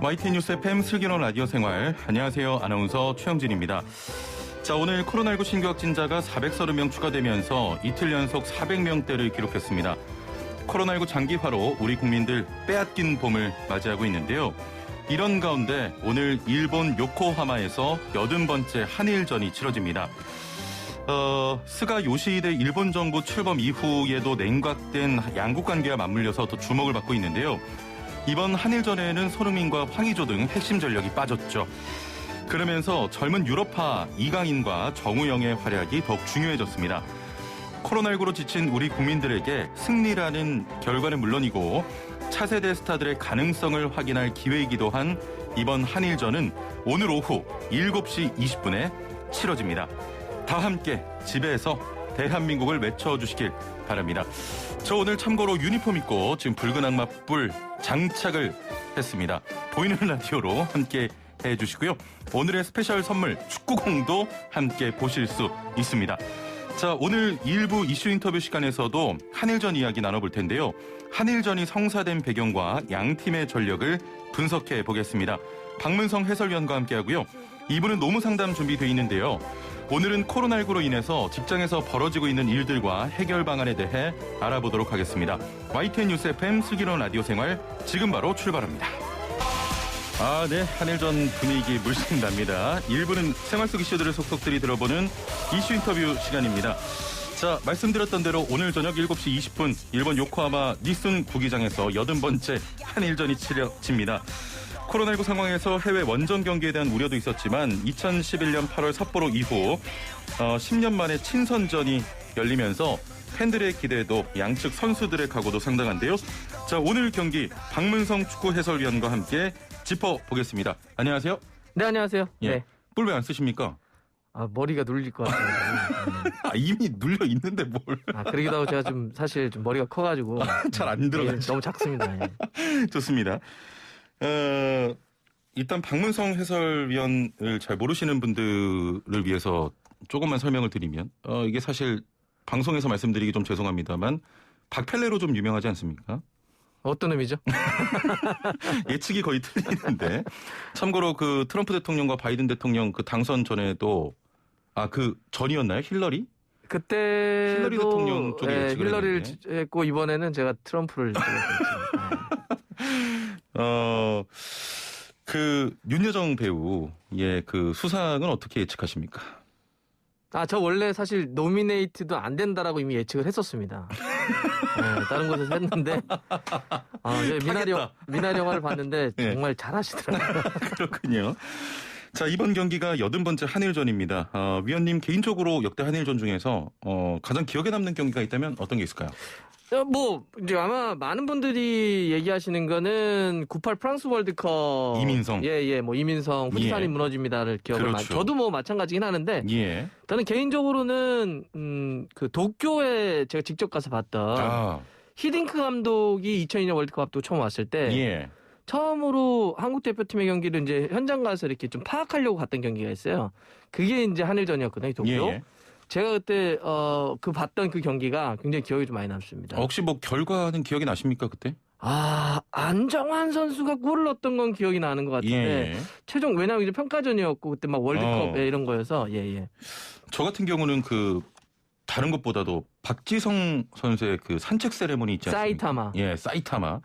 YTN 뉴스 FM 슬기로운 라디오 생활. 안녕하세요. 아나운서 최영진입니다. 자, 오늘 코로나19 신규 확진자가 430명 추가되면서 이틀 연속 400명대를 기록했습니다. 코로나19 장기화로 우리 국민들 빼앗긴 봄을 맞이하고 있는데요. 이런 가운데 오늘 일본 요코하마에서 80번째 한일전이 치러집니다. 스가 요시히데 일본 정부 출범 이후에도 냉각된 양국 관계와 맞물려서 더 주목을 받고 있는데요. 이번 한일전에는 손흥민과 황의조 등 핵심 전력이 빠졌죠. 그러면서 젊은 유럽파 이강인과 정우영의 활약이 더욱 중요해졌습니다. 코로나19로 지친 우리 국민들에게 승리라는 결과는 물론이고 차세대 스타들의 가능성을 확인할 기회이기도 한 이번 한일전은 오늘 오후 7시 20분에 치러집니다. 다 함께 집에서 대한민국을 외쳐주시길 바랍니다. 저 오늘 참고로 유니폼 입고 지금 붉은 악마 뿔 장착을 했습니다. 보이는 라디오로 함께 해주시고요. 오늘의 스페셜 선물 축구공도 함께 보실 수 있습니다. 자, 오늘 일부 이슈 인터뷰 시간에서도 한일전 이야기 나눠볼 텐데요. 한일전이 성사된 배경과 양 팀의 전력을 분석해 보겠습니다. 박문성 해설위원과 함께하고요. 2부는 노무상담 준비되어 있는데요. 오늘은 코로나19로 인해서 직장에서 벌어지고 있는 일들과 해결 방안에 대해 알아보도록 하겠습니다. YTN 뉴스 FM 슬기로운 라디오 생활 지금 바로 출발합니다. 네. 한일전 분위기 물씬 납니다. 1부는 생활 속 이슈들을 속속들이 들어보는 이슈 인터뷰 시간입니다. 자, 말씀드렸던 대로 오늘 저녁 7시 20분 일본 요코하마 니슨 구기장에서 80번째 한일전이 치러집니다. 코로나19 상황에서 해외 원정 경기에 대한 우려도 있었지만 2011년 8월 삿포로 이후 10년 만에 친선전이 열리면서 팬들의 기대도 양측 선수들의 각오도 상당한데요. 자, 오늘 경기 박문성 축구 해설위원과 함께 짚어보겠습니다. 안녕하세요. 네, 안녕하세요. 예. 네. 뿔 왜 안 쓰십니까? 머리가 눌릴 것 같아요. 이미 눌려 있는데 뭘. 그러기도 하고 제가 좀 사실 좀 머리가 커가지고. 잘 안 들어가요. 너무 작습니다. 예. 좋습니다. 일단 박문성 해설위원을 잘 모르시는 분들을 위해서 조금만 설명을 드리면 이게 사실 방송에서 말씀드리기 좀 죄송합니다만 박펠레로 좀 유명하지 않습니까? 어떤 의미죠? 예측이 거의 틀리는데 참고로 그 트럼프 대통령과 바이든 대통령 그 당선 전에도 그 전이었나요? 힐러리? 그때 힐러리 대통령 쪽에 예측을 힐러리를 했는데. 했고 이번에는 제가 트럼프를 그 윤여정 배우 그 수상은 어떻게 예측하십니까? 저 원래 사실 노미네이트도 안 된다라고 이미 예측을 했었습니다. 다른 곳에서 했는데 미나리 영화를 봤는데 정말 잘하시더라고요. 그렇군요. 자, 이번 경기가 80번째 한일전입니다. 위원님 개인적으로 역대 한일전 중에서 가장 기억에 남는 경기가 있다면 어떤 게 있을까요? 이제 아마 많은 분들이 얘기하시는 거는 98 프랑스 월드컵. 이민성. 이민성, 후지산이 무너집니다를 기억을 그렇죠. 저도 마찬가지긴 하는데. 예. 저는 개인적으로는, 도쿄에 제가 직접 가서 봤던. 히딩크 감독이 2002년 월드컵 앞두고 처음 왔을 때. 처음으로 한국 대표팀의 경기를 이제 현장 가서 이렇게 좀 파악하려고 갔던 경기가 있어요. 그게 이제 한일전이었거든요, 도쿄. 제가 그때 봤던 그 경기가 굉장히 기억이 좀 많이 남습니다. 혹시 결과는 기억이 나십니까 그때? 안정환 선수가 골을 넣었던 건 기억이 나는 것 같은데 최종 왜냐하면 이제 평가전이었고 그때 막 월드컵 이런 거여서 저 같은 경우는 다른 것보다도 박지성 선수의 그 산책 세레모니 있지 않습니까? 사이타마.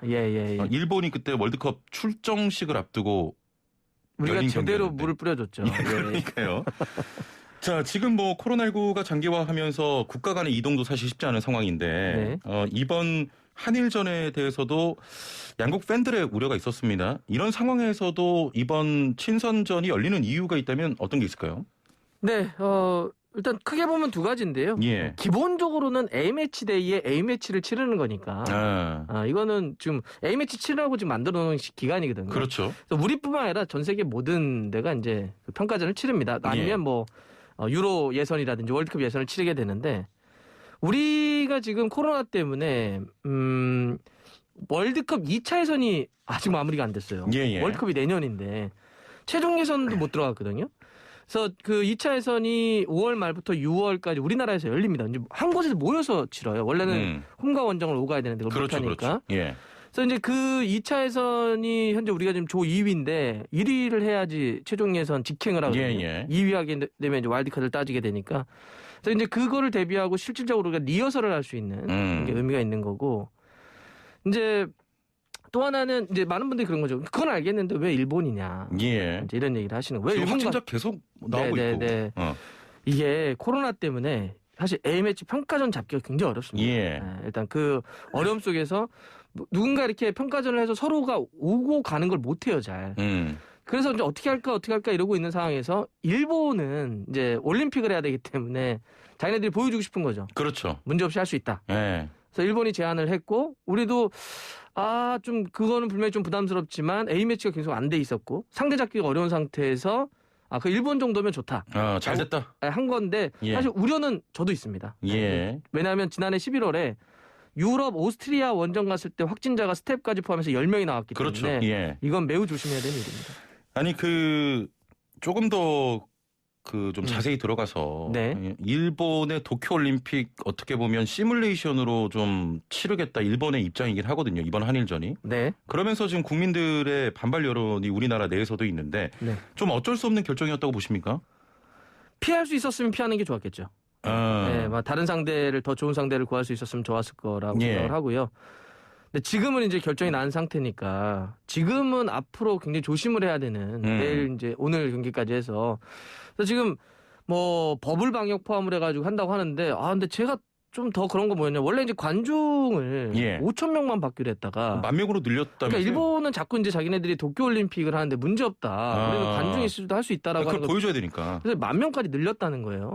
일본이 그때 월드컵 출정식을 앞두고 우리가 제대로 물을 뿌려줬죠. 그러니까요. 자, 지금 코로나19가 장기화하면서 국가 간의 이동도 사실 쉽지 않은 상황인데 이번 한일전에 대해서도 양국 팬들의 우려가 있었습니다. 이런 상황에서도 이번 친선전이 열리는 이유가 있다면 어떤 게 있을까요? 네, 일단 크게 보면 두 가지인데요. 기본적으로는 A매치 데이에 A매치를 치르는 거니까. 이거는 지금 A매치 치르라고 지금 만들어 놓은 기간이거든요. 그렇죠. 그래서 우리뿐만 아니라 전 세계 모든 데가 이제 그 평가전을 치릅니다. 아니면 유로 예선이라든지 월드컵 예선을 치르게 되는데 우리가 지금 코로나 때문에 월드컵 2차 예선이 아직 마무리가 안 됐어요. 월드컵이 내년인데 최종 예선도 못 들어갔거든요. 그래서 그 2차 예선이 5월 말부터 6월까지 우리나라에서 열립니다. 이제 한 곳에서 모여서 치러요. 원래는 홈과 원정을 오가야 되는데 그걸 못하니까. 그렇죠. 그래서 이제 그 2차 예선이 현재 우리가 지금 조 2위인데 1위를 해야지 최종 예선 직행을 하거든요. 2위 하게 되면 이제 와일드카드를 따지게 되니까. 그래서 이제 그거를 대비하고 실질적으로 우리가 리허설을 할 수 있는 게 의미가 있는 거고. 이제 또 하나는 이제 많은 분들이 그런 거죠. 그건 알겠는데 왜 일본이냐. 이제 이런 얘기를 하시는 거예요. 왜 일본 진짜 계속 나오고 있고. 이게 코로나 때문에 사실 A매치 평가전 잡기가 굉장히 어렵습니다. 일단 그 어려움 속에서 누군가 이렇게 평가전을 해서 서로가 오고 가는 걸 못해요, 잘. 그래서 이제 어떻게 할까 이러고 있는 상황에서 일본은 이제 올림픽을 해야 되기 때문에 자기네들이 보여주고 싶은 거죠. 그렇죠. 문제없이 할 수 있다. 그래서 일본이 제안을 했고 우리도 좀 그거는 분명히 좀 부담스럽지만 A매치가 계속 안 돼 있었고 상대 잡기가 어려운 상태에서 그 일본 정도면 좋다. 잘 됐다. 한 건데 사실 우려는 저도 있습니다. 왜냐하면 지난해 11월에 유럽 오스트리아 원정 갔을 때 확진자가 스텝까지 포함해서 10명이 나왔기 때문에 이건 매우 조심해야 되는 일입니다. 아니 조금 더 좀 자세히 들어가서 일본의 도쿄올림픽 어떻게 보면 시뮬레이션으로 좀 치르겠다 일본의 입장이긴 하거든요. 이번 한일전이. 그러면서 지금 국민들의 반발 여론이 우리나라 내에서도 있는데 좀 어쩔 수 없는 결정이었다고 보십니까? 피할 수 있었으면 피하는 게 좋았겠죠. 다른 상대를 더 좋은 상대를 구할 수 있었으면 좋았을 거라고 생각을 하고요. 근데 지금은 이제 결정이 난 상태니까 지금은 앞으로 굉장히 조심을 해야 되는 내일 이제 오늘 경기까지 해서 그래서 지금 뭐 버블 방역 포함을 해가지고 한다고 하는데 근데 제가 좀 더 그런 거 뭐였냐 원래 이제 관중을 5천 명만 받기로 했다가 10,000명으로 늘렸다면서요? 그러니까 일본은 자꾸 이제 자기네들이 도쿄올림픽을 하는데 문제 없다. 우리는 관중이 있을 수도 할 수 있다라고 하는 걸 보여줘야 되니까. 그래서 10,000명까지 늘렸다는 거예요.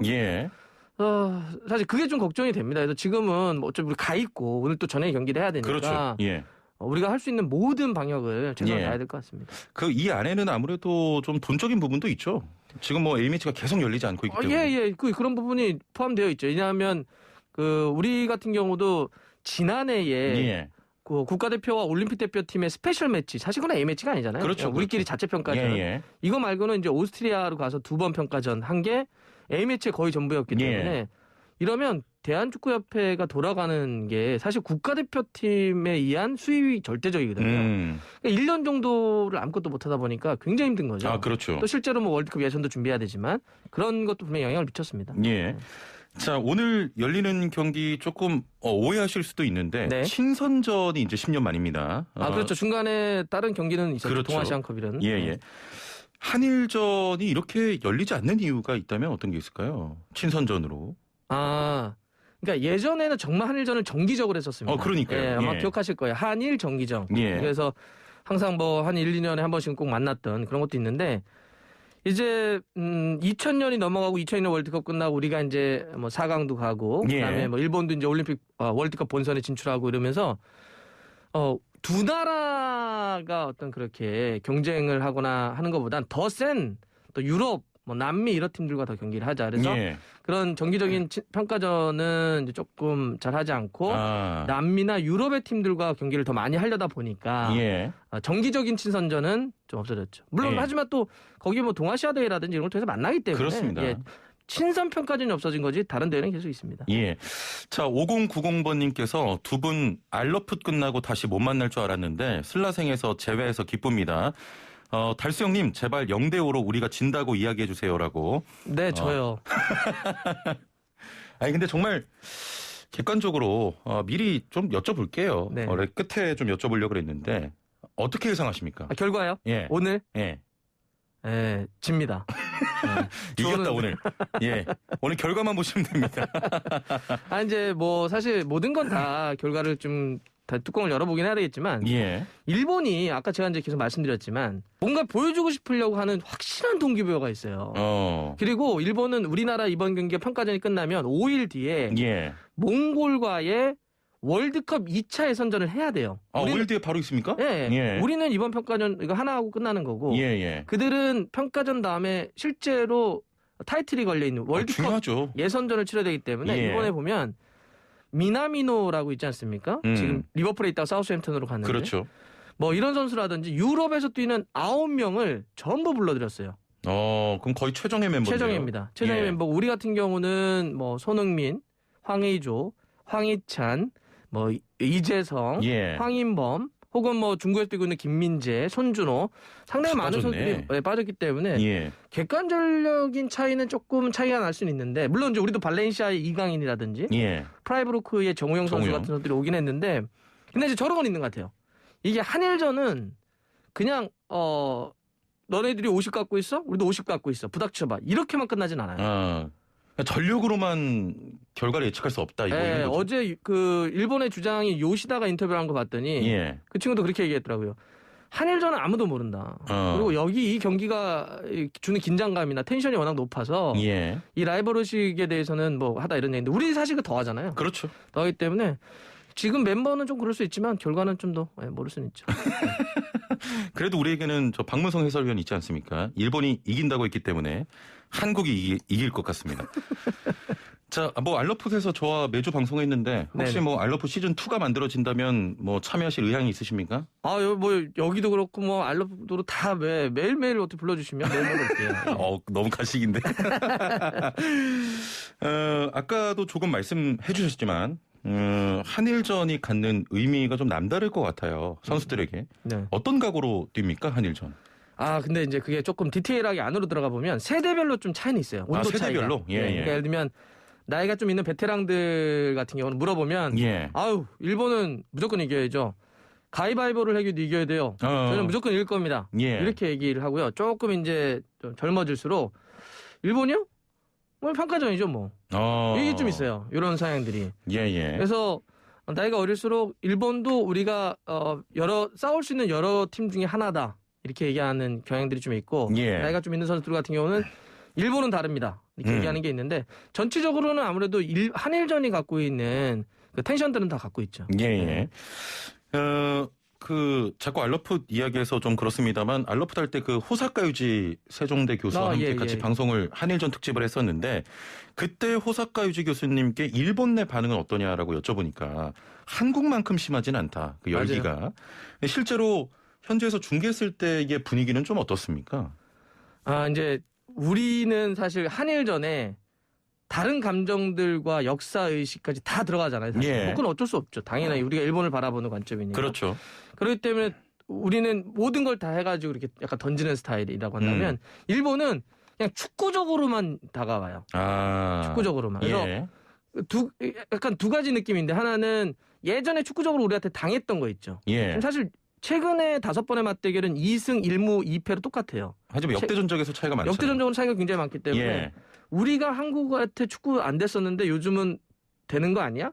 사실 그게 좀 걱정이 됩니다. 그래서 지금은 뭐 어차피 우리 가 있고 오늘 또 저녁에 경기를 해야 되니까 그렇죠. 우리가 할 수 있는 모든 방역을 최선을 다해야 될 것 같습니다. 이 안에는 아무래도 좀 돈적인 부분도 있죠. 지금 뭐 A매치가 계속 열리지 않고 있기 때문에. 그런 부분이 포함되어 있죠. 왜냐하면 우리 같은 경우도 지난해에 그 국가대표와 올림픽 대표팀의 스페셜 매치, 사실 그건 A매치가 아니잖아요. 그렇죠. 우리끼리 자체 평가전. 이거 말고는 이제 오스트리아로 가서 2번 평가전 한 게 A매치의 거의 전부였기 때문에 이러면 대한축구협회가 돌아가는 게 사실 국가대표팀에 의한 수입이 절대적이거든요. 그러니까 1년 정도를 아무것도 못하다 보니까 굉장히 힘든 거죠. 그렇죠. 또 실제로 뭐 월드컵 예선도 준비해야 되지만 그런 것도 분명히 영향을 미쳤습니다. 자, 오늘 열리는 경기 조금 오해하실 수도 있는데 친선전이 이제 10년 만입니다. 그렇죠. 중간에 다른 경기는 있었죠. 그렇죠. 동아시안컵이라는. 한일전이 이렇게 열리지 않는 이유가 있다면 어떤 게 있을까요? 친선전으로. 그러니까 예전에는 정말 한일전을 정기적으로 했었습니다. 그러니까요. 아마 기억하실 거예요. 한일 정기전. 그래서 항상 뭐 한 1, 2년에 한 번씩은 꼭 만났던 그런 것도 있는데 이제 2000년이 넘어가고 2002년 월드컵 끝나고 우리가 이제 뭐 4강도 가고 그다음에 뭐 일본도 이제 올림픽 월드컵 본선에 진출하고 이러면서 두 나라가 어떤 그렇게 경쟁을 하거나 하는 것보단 더 센 또 유럽, 뭐 남미 이런 팀들과 더 경기를 하자. 그래서 그런 정기적인 평가전은 이제 조금 잘 하지 않고 남미나 유럽의 팀들과 경기를 더 많이 하려다 보니까 정기적인 친선전은 좀 없어졌죠. 물론 하지만 또 거기 뭐 동아시아 대회라든지 이런 걸 통해서 만나기 때문에 그렇습니다. 친선 평가전이 없어진 거지 다른 대회는 계속 있습니다. 자, 5090번님께서 두 분 알러풋 끝나고 다시 못 만날 줄 알았는데 슬라생에서 제외해서 기쁩니다. 달수영님 제발 0대5로 우리가 진다고 이야기해 주세요라고. 네, 저요. 아니 근데 정말 객관적으로 미리 좀 여쭤볼게요. 끝에 좀 여쭤보려고 그랬는데 어떻게 예상하십니까? 결과요? 오늘? 집니다. 이겼다 오늘. 오늘 결과만 보시면 됩니다. 이제 뭐 사실 모든 건 다 결과를 좀 다 뚜껑을 열어보긴 해야 되겠지만 일본이 아까 제가 이제 계속 말씀드렸지만 뭔가 보여주고 싶으려고 하는 확실한 동기부여가 있어요. 그리고 일본은 우리나라 이번 경기가 평가전이 끝나면 5일 뒤에 몽골과의 월드컵 2차 예선전을 해야 돼요. 5일 뒤에 바로 있습니까? 우리는 이번 평가전 이거 하나 하고 끝나는 거고 그들은 평가전 다음에 실제로 타이틀이 걸려있는 월드컵 중요하죠. 예선전을 치러야 되기 때문에 이번에 보면 미나미노라고 있지 않습니까? 지금 리버풀에 있다가 사우스햄튼으로 갔는데 그렇죠. 뭐 이런 선수라든지 유럽에서 뛰는 9명을 전부 불러들였어요. 그럼 거의 최정예 멤버인데요. 최정예입니다. 최정예 멤버. 우리 같은 경우는 뭐 손흥민, 황의조, 황희찬, 뭐 이재성, 황인범, 혹은 뭐 중국에서 뛰고 있는 김민재, 손준호 상당히 많은 선수들이 빠졌기 때문에 예. 객관적인 차이는 조금 차이가 날 수는 있는데 물론 이제 우리도 발렌시아의 이강인이라든지 예. 프라이브루크의 정우영 선수 같은 선수들이 오긴 했는데 근데 이제 저런 건 있는 것 같아요. 이게 한일전은 그냥 너네들이 50 갖고 있어? 우리도 50 갖고 있어. 부닥쳐봐. 이렇게만 끝나진 않아요. 전력으로만 결과를 예측할 수 없다. 이거 네, 이런 거죠. 어제 그 일본의 주장이 요시다가 인터뷰를 한 거 봤더니 예. 그 친구도 그렇게 얘기했더라고요. 한일전은 아무도 모른다. 그리고 여기 이 경기가 주는 긴장감이나 텐션이 워낙 높아서 예. 이 라이벌의식에 대해서는 뭐 하다 이런 얘기인데 우리 사실 더 하잖아요. 그렇죠. 더 하기 때문에 지금 멤버는 좀 그럴 수 있지만 결과는 좀 더 모를 수는 있죠. 그래도 우리에게는 저 박문성 해설위원 있지 않습니까? 일본이 이긴다고 했기 때문에 한국이 이길 것 같습니다. 자, 뭐 알러풋에서 저와 매주 방송했는데 혹시 네네. 뭐 알러풋 시즌 2가 만들어진다면 뭐 참여하실 의향이 있으십니까? 뭐 여기도 그렇고 뭐 알러풋으로 다 매일매일 어떻게 불러주시면 매일매일 올게요. 너무 가식인데. 아까도 조금 말씀해 주셨지만 한일전이 갖는 의미가 좀 남다를 것 같아요. 선수들에게. 네. 어떤 각오로 뜁니까, 한일전? 근데 이제 그게 조금 디테일하게 안으로 들어가 보면 세대별로 좀 차이는 있어요. 온도 세대별로? 차이가. 예. 그러니까 예를 들면 나이가 좀 있는 베테랑들 같은 경우는 물어보면 일본은 무조건 이겨야죠. 가위바위보를 해도 이겨야 돼요. 저는 무조건 이길 겁니다. 이렇게 얘기를 하고요. 조금 이제 좀 젊어질수록 일본이요? 뭐 평가전이죠 뭐. 이게 좀 있어요. 이런 성향들이. 그래서 나이가 어릴수록 일본도 우리가 싸울 수 있는 여러 팀 중에 하나다. 이렇게 얘기하는 경향들이 좀 있고 나이가 좀 있는 선수들 같은 경우는 일본은 다릅니다. 이렇게 얘기하는 게 있는데 전체적으로는 아무래도 한일전이 갖고 있는 그 텐션들은 다 갖고 있죠. 자꾸 알러풋 이야기해서 좀 그렇습니다만 알러풋 할 때 그 호사카 유지 세종대 교수와 함께 같이 방송을 한일전 특집을 했었는데 그때 호사카 유지 교수님께 일본 내 반응은 어떠냐라고 여쭤보니까 한국만큼 심하진 않다. 그 열기가. 맞아요. 실제로 현지에서 중계했을 때의 분위기는 좀 어떻습니까? 이제 우리는 사실 한일전에 다른 감정들과 역사의식까지 다 들어가잖아요. 사실. 그건 어쩔 수 없죠. 당연히 우리가 일본을 바라보는 관점이니까. 그렇죠. 그렇기 때문에 우리는 모든 걸 다 해가지고 이렇게 약간 던지는 스타일이라고 한다면 일본은 그냥 축구적으로만 다가와요. 축구적으로만. 그래서 약간 두 가지 느낌인데 하나는 예전에 축구적으로 우리한테 당했던 거 있죠. 사실 최근에 5번의 맞대결은 2승 1무 2패로 똑같아요. 하지만 역대전적에서 차이가 많죠. 역대전적으로 차이가 굉장히 많기 때문에 우리가 한국한테 축구 안 됐었는데 요즘은 되는 거 아니야?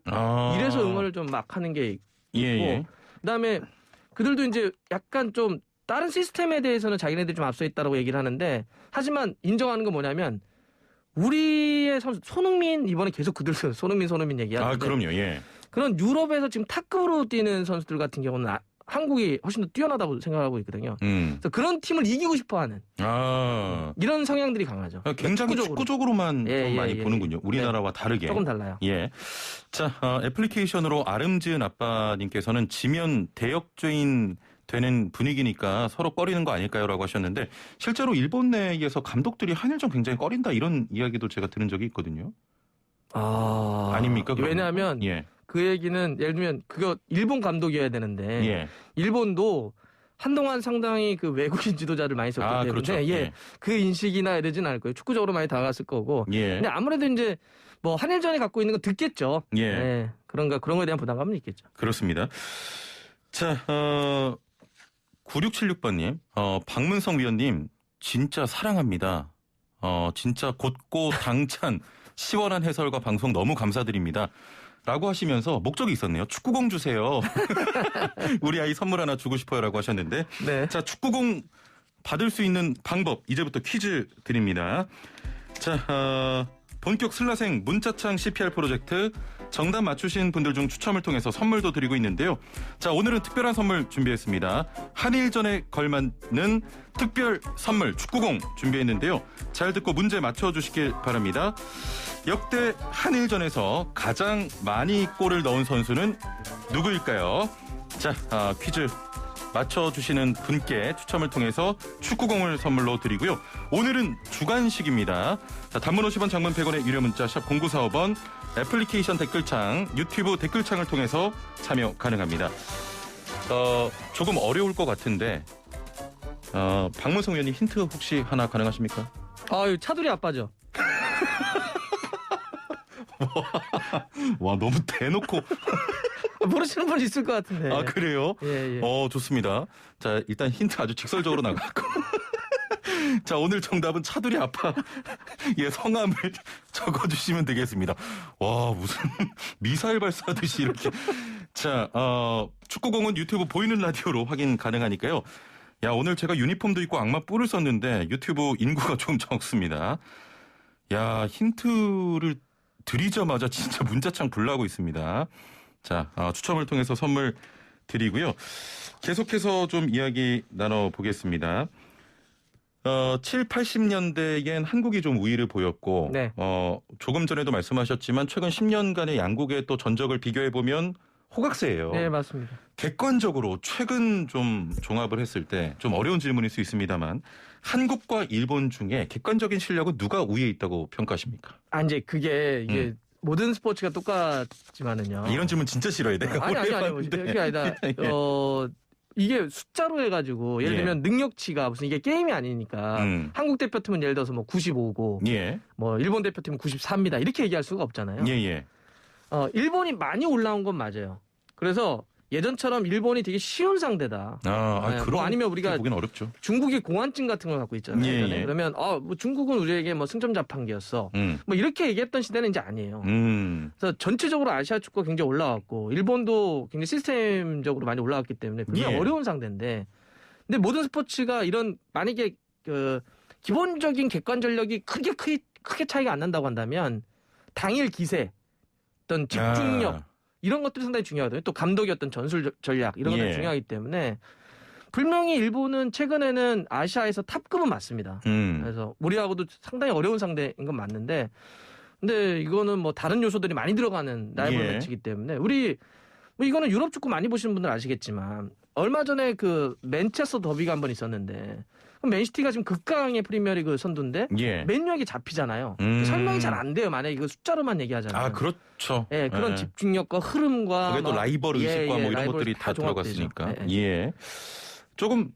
이래서 응원을 좀 막 하는 게 있고 그다음에 그들도 이제 약간 좀 다른 시스템에 대해서는 자기네들이 좀 앞서 있다라고 얘기를 하는데 하지만 인정하는 건 뭐냐면 우리의 선수 손흥민 이번에 계속 그들 손흥민 얘기하는데 그럼요. 그런 유럽에서 지금 탑급으로 뛰는 선수들 같은 경우는 한국이 훨씬 더 뛰어나다고 생각하고 있거든요. 그래서 그런 팀을 이기고 싶어하는 이런 성향들이 강하죠. 굉장히 축구적으로만 좀 많이 보는군요. 우리나라와 다르게. 조금 달라요. 자, 애플리케이션으로 아름지은 아빠님께서는 지면 대역죄인 되는 분위기니까 서로 꺼리는 거 아닐까요?라고 하셨는데 실제로 일본 내에서 감독들이 한일전 굉장히 꺼린다 이런 이야기도 제가 들은 적이 있거든요. 아닙니까? 그러면? 왜냐하면 그 얘기는 예를 들면 그거 일본 감독이어야 되는데 일본도 한동안 상당히 그 외국인 지도자를 많이 썼기 때문에 그렇죠. 그 인식이나 이러진 않을 거예요. 축구적으로 많이 다가갔을 거고. 근데 아무래도 이제 뭐 한일전이 갖고 있는 건 듣겠죠. 그런 거에 대한 부담감은 있겠죠. 그렇습니다. 자, 9676번님, 박문성 위원님 진짜 사랑합니다. 진짜 곧고 당찬 시원한 해설과 방송 너무 감사드립니다. 라고 하시면서 목적이 있었네요. 축구공 주세요. 우리 아이 선물 하나 주고 싶어요. 라고 하셨는데. 자, 축구공 받을 수 있는 방법. 이제부터 퀴즈 드립니다. 자, 본격 슬라생 문자창 CPR 프로젝트 정답 맞추신 분들 중 추첨을 통해서 선물도 드리고 있는데요. 자, 오늘은 특별한 선물 준비했습니다. 한일전에 걸맞는 특별 선물 축구공 준비했는데요. 잘 듣고 문제 맞춰주시길 바랍니다. 역대 한일전에서 가장 많이 골을 넣은 선수는 누구일까요? 자, 퀴즈 맞춰주시는 분께 추첨을 통해서 축구공을 선물로 드리고요. 오늘은 주간식입니다. 자, 단문 50원, 장문 100원의 유료 문자 샵 0945번 애플리케이션 댓글창, 유튜브 댓글창을 통해서 참여 가능합니다. 조금 어려울 것 같은데 박문성 의원님 힌트 혹시 하나 가능하십니까? 차두리 아빠죠. 와 너무 대놓고 모르시는 분 있을 것 같은데. 아 그래요? 예. 좋습니다. 자 일단 힌트 아주 직설적으로 나갔고 자 오늘 정답은 차두리 아빠 예 성함을 적어주시면 되겠습니다. 와 무슨 미사일 발사하듯이 이렇게 자 축구공은 유튜브 보이는 라디오로 확인 가능하니까요. 야 오늘 제가 유니폼도 입고 악마 뿔을 썼는데 유튜브 인구가 좀 적습니다. 야 힌트를 드리자마자 진짜 문자창 불나고 있습니다. 자 추첨을 통해서 선물 드리고요. 계속해서 좀 이야기 나눠보겠습니다. 7, 80년대엔 한국이 좀 우위를 보였고 네. 조금 전에도 말씀하셨지만 최근 10년간의 양국의 또 전적을 비교해보면 호각세예요. 네, 맞습니다. 객관적으로 최근 좀 종합을 했을 때 좀 어려운 질문일 수 있습니다만 한국과 일본 중에 객관적인 실력은 누가 우위에 있다고 평가하십니까? 이제 이게 모든 스포츠가 똑같지만은요. 이런 질문 진짜 싫어해. 내가 아니. 그게 아니다. 이게 숫자로 해가지고 예를 들면 능력치가 무슨 이게 게임이 아니니까 한국 대표팀은 예를 들어서 뭐 95고 뭐 일본 대표팀은 93입니다. 이렇게 얘기할 수가 없잖아요. 일본이 많이 올라온 건 맞아요. 그래서 예전처럼 일본이 되게 쉬운 상대다. 그럼 아니면 우리가 보기는 어렵죠. 중국이 공안증 같은 걸 갖고 있잖아요. 그러면 뭐 중국은 우리에게 뭐 승점 자판기였어. 뭐 이렇게 얘기했던 시대는 이제 아니에요. 그래서 전체적으로 아시아 축구가 굉장히 올라왔고 일본도 굉장히 시스템적으로 많이 올라왔기 때문에 굉장히 어려운 상대인데, 근데 모든 스포츠가 이런 만약에 그 기본적인 객관 전력이 크게 차이가 안 난다고 한다면 당일 기세, 어떤 집중력 이런 것들이 상당히 중요하거든요. 또 감독의 어떤 전술 전략 이런 것들이 중요하기 때문에 분명히 일본은 최근에는 아시아에서 탑급은 맞습니다. 그래서 우리하고도 상당히 어려운 상대인 건 맞는데, 근데 이거는 뭐 다른 요소들이 많이 들어가는 라이벌 매치이기 때문에 뭐 이거는 유럽 축구 많이 보시는 분들 아시겠지만 얼마 전에 그 맨체스터 더비가 한번 있었는데 맨시티가 지금 극강의 프리미어리그 선두인데 맨유에게 잡히잖아요. 설명이 잘 안 돼요. 만약에 이거 숫자로만 얘기하잖아요. 그렇죠. 그런 집중력과 흐름과 그게 또 라이벌 의식과 뭐 이런 것들이 다 들어갔으니까. 조금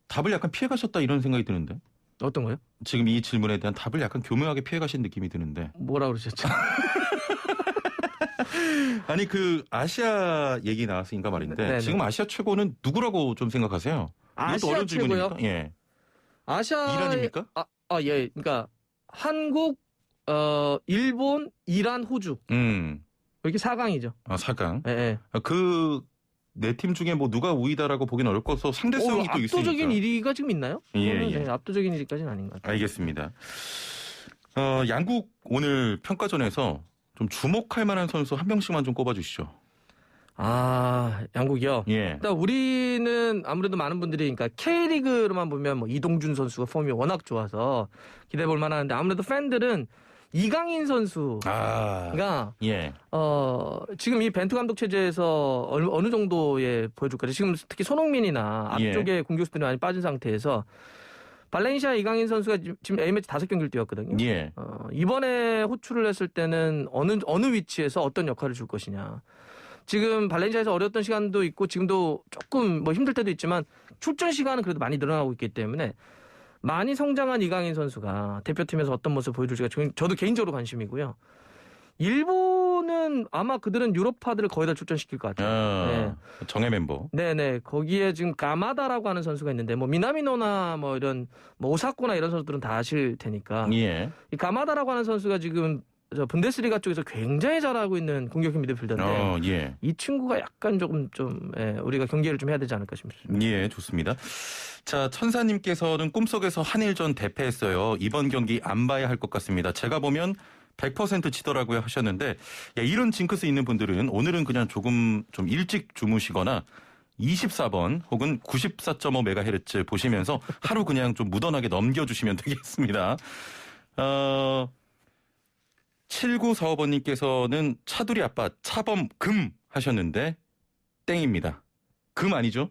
답을 약간 피해가셨다 이런 생각이 드는데. 어떤 거요? 지금 이 질문에 대한 답을 약간 교묘하게 피해가신 느낌이 드는데. 뭐라 그러셨죠? 아니 그 아시아 얘기 나왔으니까 말인데 지금 아시아 최고는 누구라고 좀 생각하세요? 아시아 최고요? 아시아 이란입니까? 그러니까 한국, 일본, 이란, 호주. 이렇게 4강이죠. 4강. 네. 그 네 팀 중에 뭐 누가 우위다라고 보기는 어렵고서 상대성이 또 있으니까. 압도적인 1위가 지금 있나요? 예. 압도적인 1위까지는 아닌 것 같아요. 알겠습니다. 양국 오늘 평가전에서 좀 주목할 만한 선수 한 명씩만 좀 꼽아주시죠. 양국이요? 일단 우리는 아무래도 많은 분들이 그러니까 K리그로만 보면 뭐 이동준 선수가 폼이 워낙 좋아서 기대해 볼 만한데, 아무래도 팬들은 이강인 선수가 지금 이 벤투 감독 체제에서 어느 정도의 보여줄까요? 지금 특히 손흥민이나 앞쪽에 공격수들이 많이 빠진 상태에서 발렌시아 이강인 선수가 지금 A매치 5경기를 뛰었거든요. 이번에 호출을 했을 때는 어느 위치에서 어떤 역할을 줄 것이냐. 지금 발렌시아에서 어려웠던 시간도 있고 지금도 조금 뭐 힘들 때도 있지만 출전 시간은 그래도 많이 늘어나고 있기 때문에 많이 성장한 이강인 선수가 대표팀에서 어떤 모습을 보여줄지가 저도 개인적으로 관심이고요. 일본은 아마 그들은 유럽파들을 거의 다 출전시킬 것 같아요. 정예 멤버. 네네. 거기에 지금 가마다라고 하는 선수가 있는데 뭐 미나미노나 뭐 이런 뭐 오사코나 이런 선수들은 다 아실 테니까. 이 가마다라고 하는 선수가 지금 분데스리가 쪽에서 굉장히 잘하고 있는 공격형 미드필더인데 이 친구가 약간 조금 우리가 경계를 좀 해야 되지 않을까 싶습니다. 좋습니다. 자, 천사님께서는 꿈속에서 한일전 대패했어요. 이번 경기 안 봐야 할 것 같습니다. 제가 보면 100% 치더라고요 하셨는데, 이런 징크스 있는 분들은 오늘은 그냥 조금 좀 일찍 주무시거나 24번 혹은 94.5MHz 보시면서 하루 그냥 좀 무던하게 넘겨주시면 되겠습니다. 7945번님께서는 차두리 아빠 차범 금 하셨는데 땡입니다. 금 아니죠?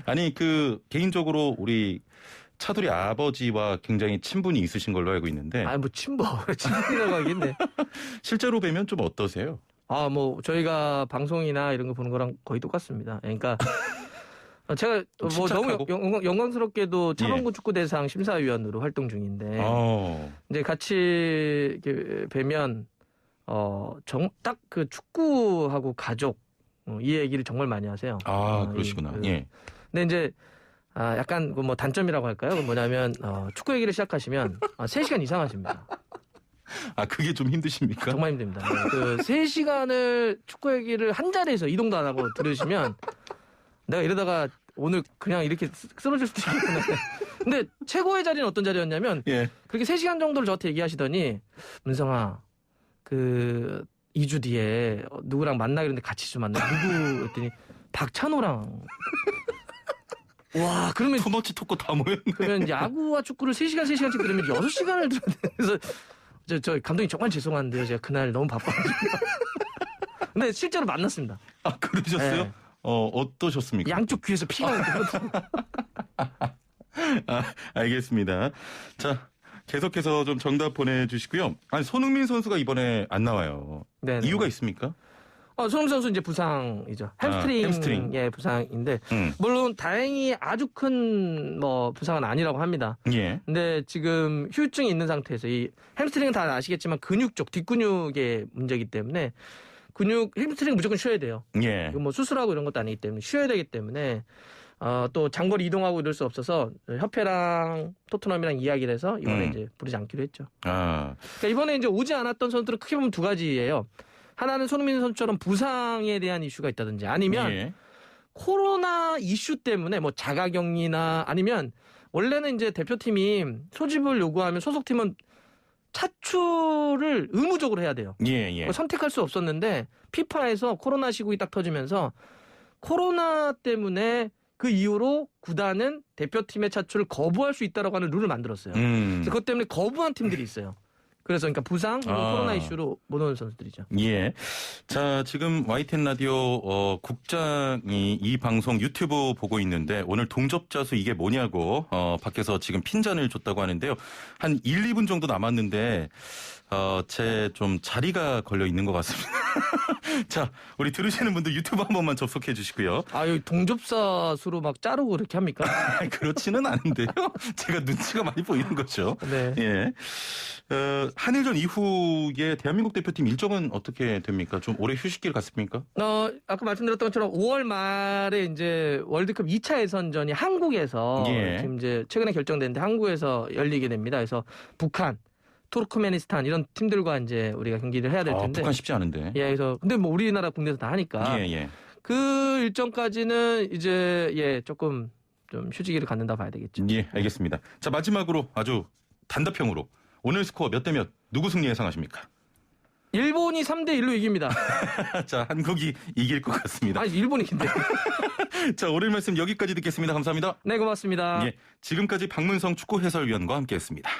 아니 개인적으로 우리 차두리 아버지와 굉장히 친분이 있으신 걸로 알고 있는데. 친분이라고 하겠네. 실제로 뵈면 좀 어떠세요? 뭐 저희가 방송이나 이런 거 보는 거랑 거의 똑같습니다. 그러니까 제가 뭐 너무 영광스럽게도 차범근 축구대상 심사위원으로 활동 중인데 이제 같이 이렇게 뵈면 딱 그 축구하고 가족 이 얘기를 정말 많이 하세요. 그러시구나. 예. 근데 이제 약간 뭐 단점이라고 할까요? 뭐냐면 축구 얘기를 시작하시면 3시간 이상 하십니다. 그게 좀 힘드십니까? 정말 힘듭니다. 그 3시간을 축구 얘기를 한 자리에서 이동도 안 하고 들으시면 내가 이러다가 오늘 그냥 이렇게 쓰러질 수도 있겠구나. 근데 최고의 자리는 어떤 자리였냐면 그렇게 3시간 정도를 저한테 얘기하시더니 문성아 2주 뒤에 누구랑 만나기로 했는데 같이 좀 만나. 누구 했더니 박찬호랑. 와, 그러면 투머치 토크 다 모였네. 그러면 야구와 축구를 3시간씩 들으면 6시간을 들어야 돼. 그래서 저 감독님 정말 죄송한데요. 제가 그날 너무 바빠가지고. 근데 실제로 만났습니다. 그러셨어요? 네. 어떠셨습니까? 양쪽 귀에서 피가 알겠습니다. 자, 계속해서 좀 정답 보내주시고요. 손흥민 선수가 이번에 안 나와요. 네네. 이유가 있습니까? 손흥민 선수 이제 부상이죠. 햄스트링의 부상인데 물론 다행히 아주 큰 부상은 아니라고 합니다. 근데 지금 휴증이 있는 상태에서 이 햄스트링은 다 아시겠지만 근육 쪽 뒷근육의 문제이기 때문에 햄스트링 무조건 쉬어야 돼요. 이거 뭐 수술하고 이런 것도 아니기 때문에 쉬어야 되기 때문에 또 장거리 이동하고 이럴 수 없어서 협회랑 토트넘이랑 이야기를 해서 이번에 이제 부르지 않기로 했죠. 그러니까 이번에 이제 오지 않았던 선수들은 크게 보면 2가지예요. 하나는 손흥민 선수처럼 부상에 대한 이슈가 있다든지 아니면 코로나 이슈 때문에 뭐 자가격리나 아니면 원래는 이제 대표팀이 소집을 요구하면 소속팀은 차출을 의무적으로 해야 돼요. 선택할 수 없었는데 피파에서 코로나 시국이 딱 터지면서 코로나 때문에 그 이후로 구단은 대표팀의 차출을 거부할 수 있다라고 하는 룰을 만들었어요. 그래서 그것 때문에 거부한 팀들이 있어요. 그래서 그러니까 부상, 코로나 이슈로 못 오는 선수들이죠. 자, 지금 YTN 라디오 국장이 이 방송 유튜브 보고 있는데 오늘 동접자 수 이게 뭐냐고 밖에서 지금 핀잔을 줬다고 하는데요. 한 1, 2분 정도 남았는데 제 좀 자리가 걸려 있는 것 같습니다. 자, 우리 들으시는 분들 유튜브 한 번만 접속해 주시고요. 여기 동접사 수로 막 자르고 그렇게 합니까? 그렇지는 않은데요. 제가 눈치가 많이 보이는 거죠. 네. 한일전 이후에 대한민국 대표팀 일정은 어떻게 됩니까? 좀 오래 휴식기를 갔습니까? 아까 말씀드렸던 것처럼 5월 말에 이제 월드컵 2차 예선전이 한국에서 지금 이제 최근에 결정됐는데 한국에서 열리게 됩니다. 그래서 북한, 투르크메니스탄 이런 팀들과 이제 우리가 경기를 해야 될 텐데. 북한 쉽지 않은데. 그래서 근데 뭐 우리나라 국내에서 다 하니까. 그 일정까지는 이제 조금 좀 휴지기를 갖는다 봐야 되겠죠. 알겠습니다. 자, 마지막으로 아주 단답형으로 오늘 스코어 몇 대 몇 누구 승리 예상하십니까? 일본이 3대1로 이깁니다. 자, 한국이 이길 것 같습니다. 일본이 이긴대. 자, 오늘 말씀 여기까지 듣겠습니다. 감사합니다. 네, 고맙습니다. 지금까지 박문성 축구 해설위원과 함께했습니다.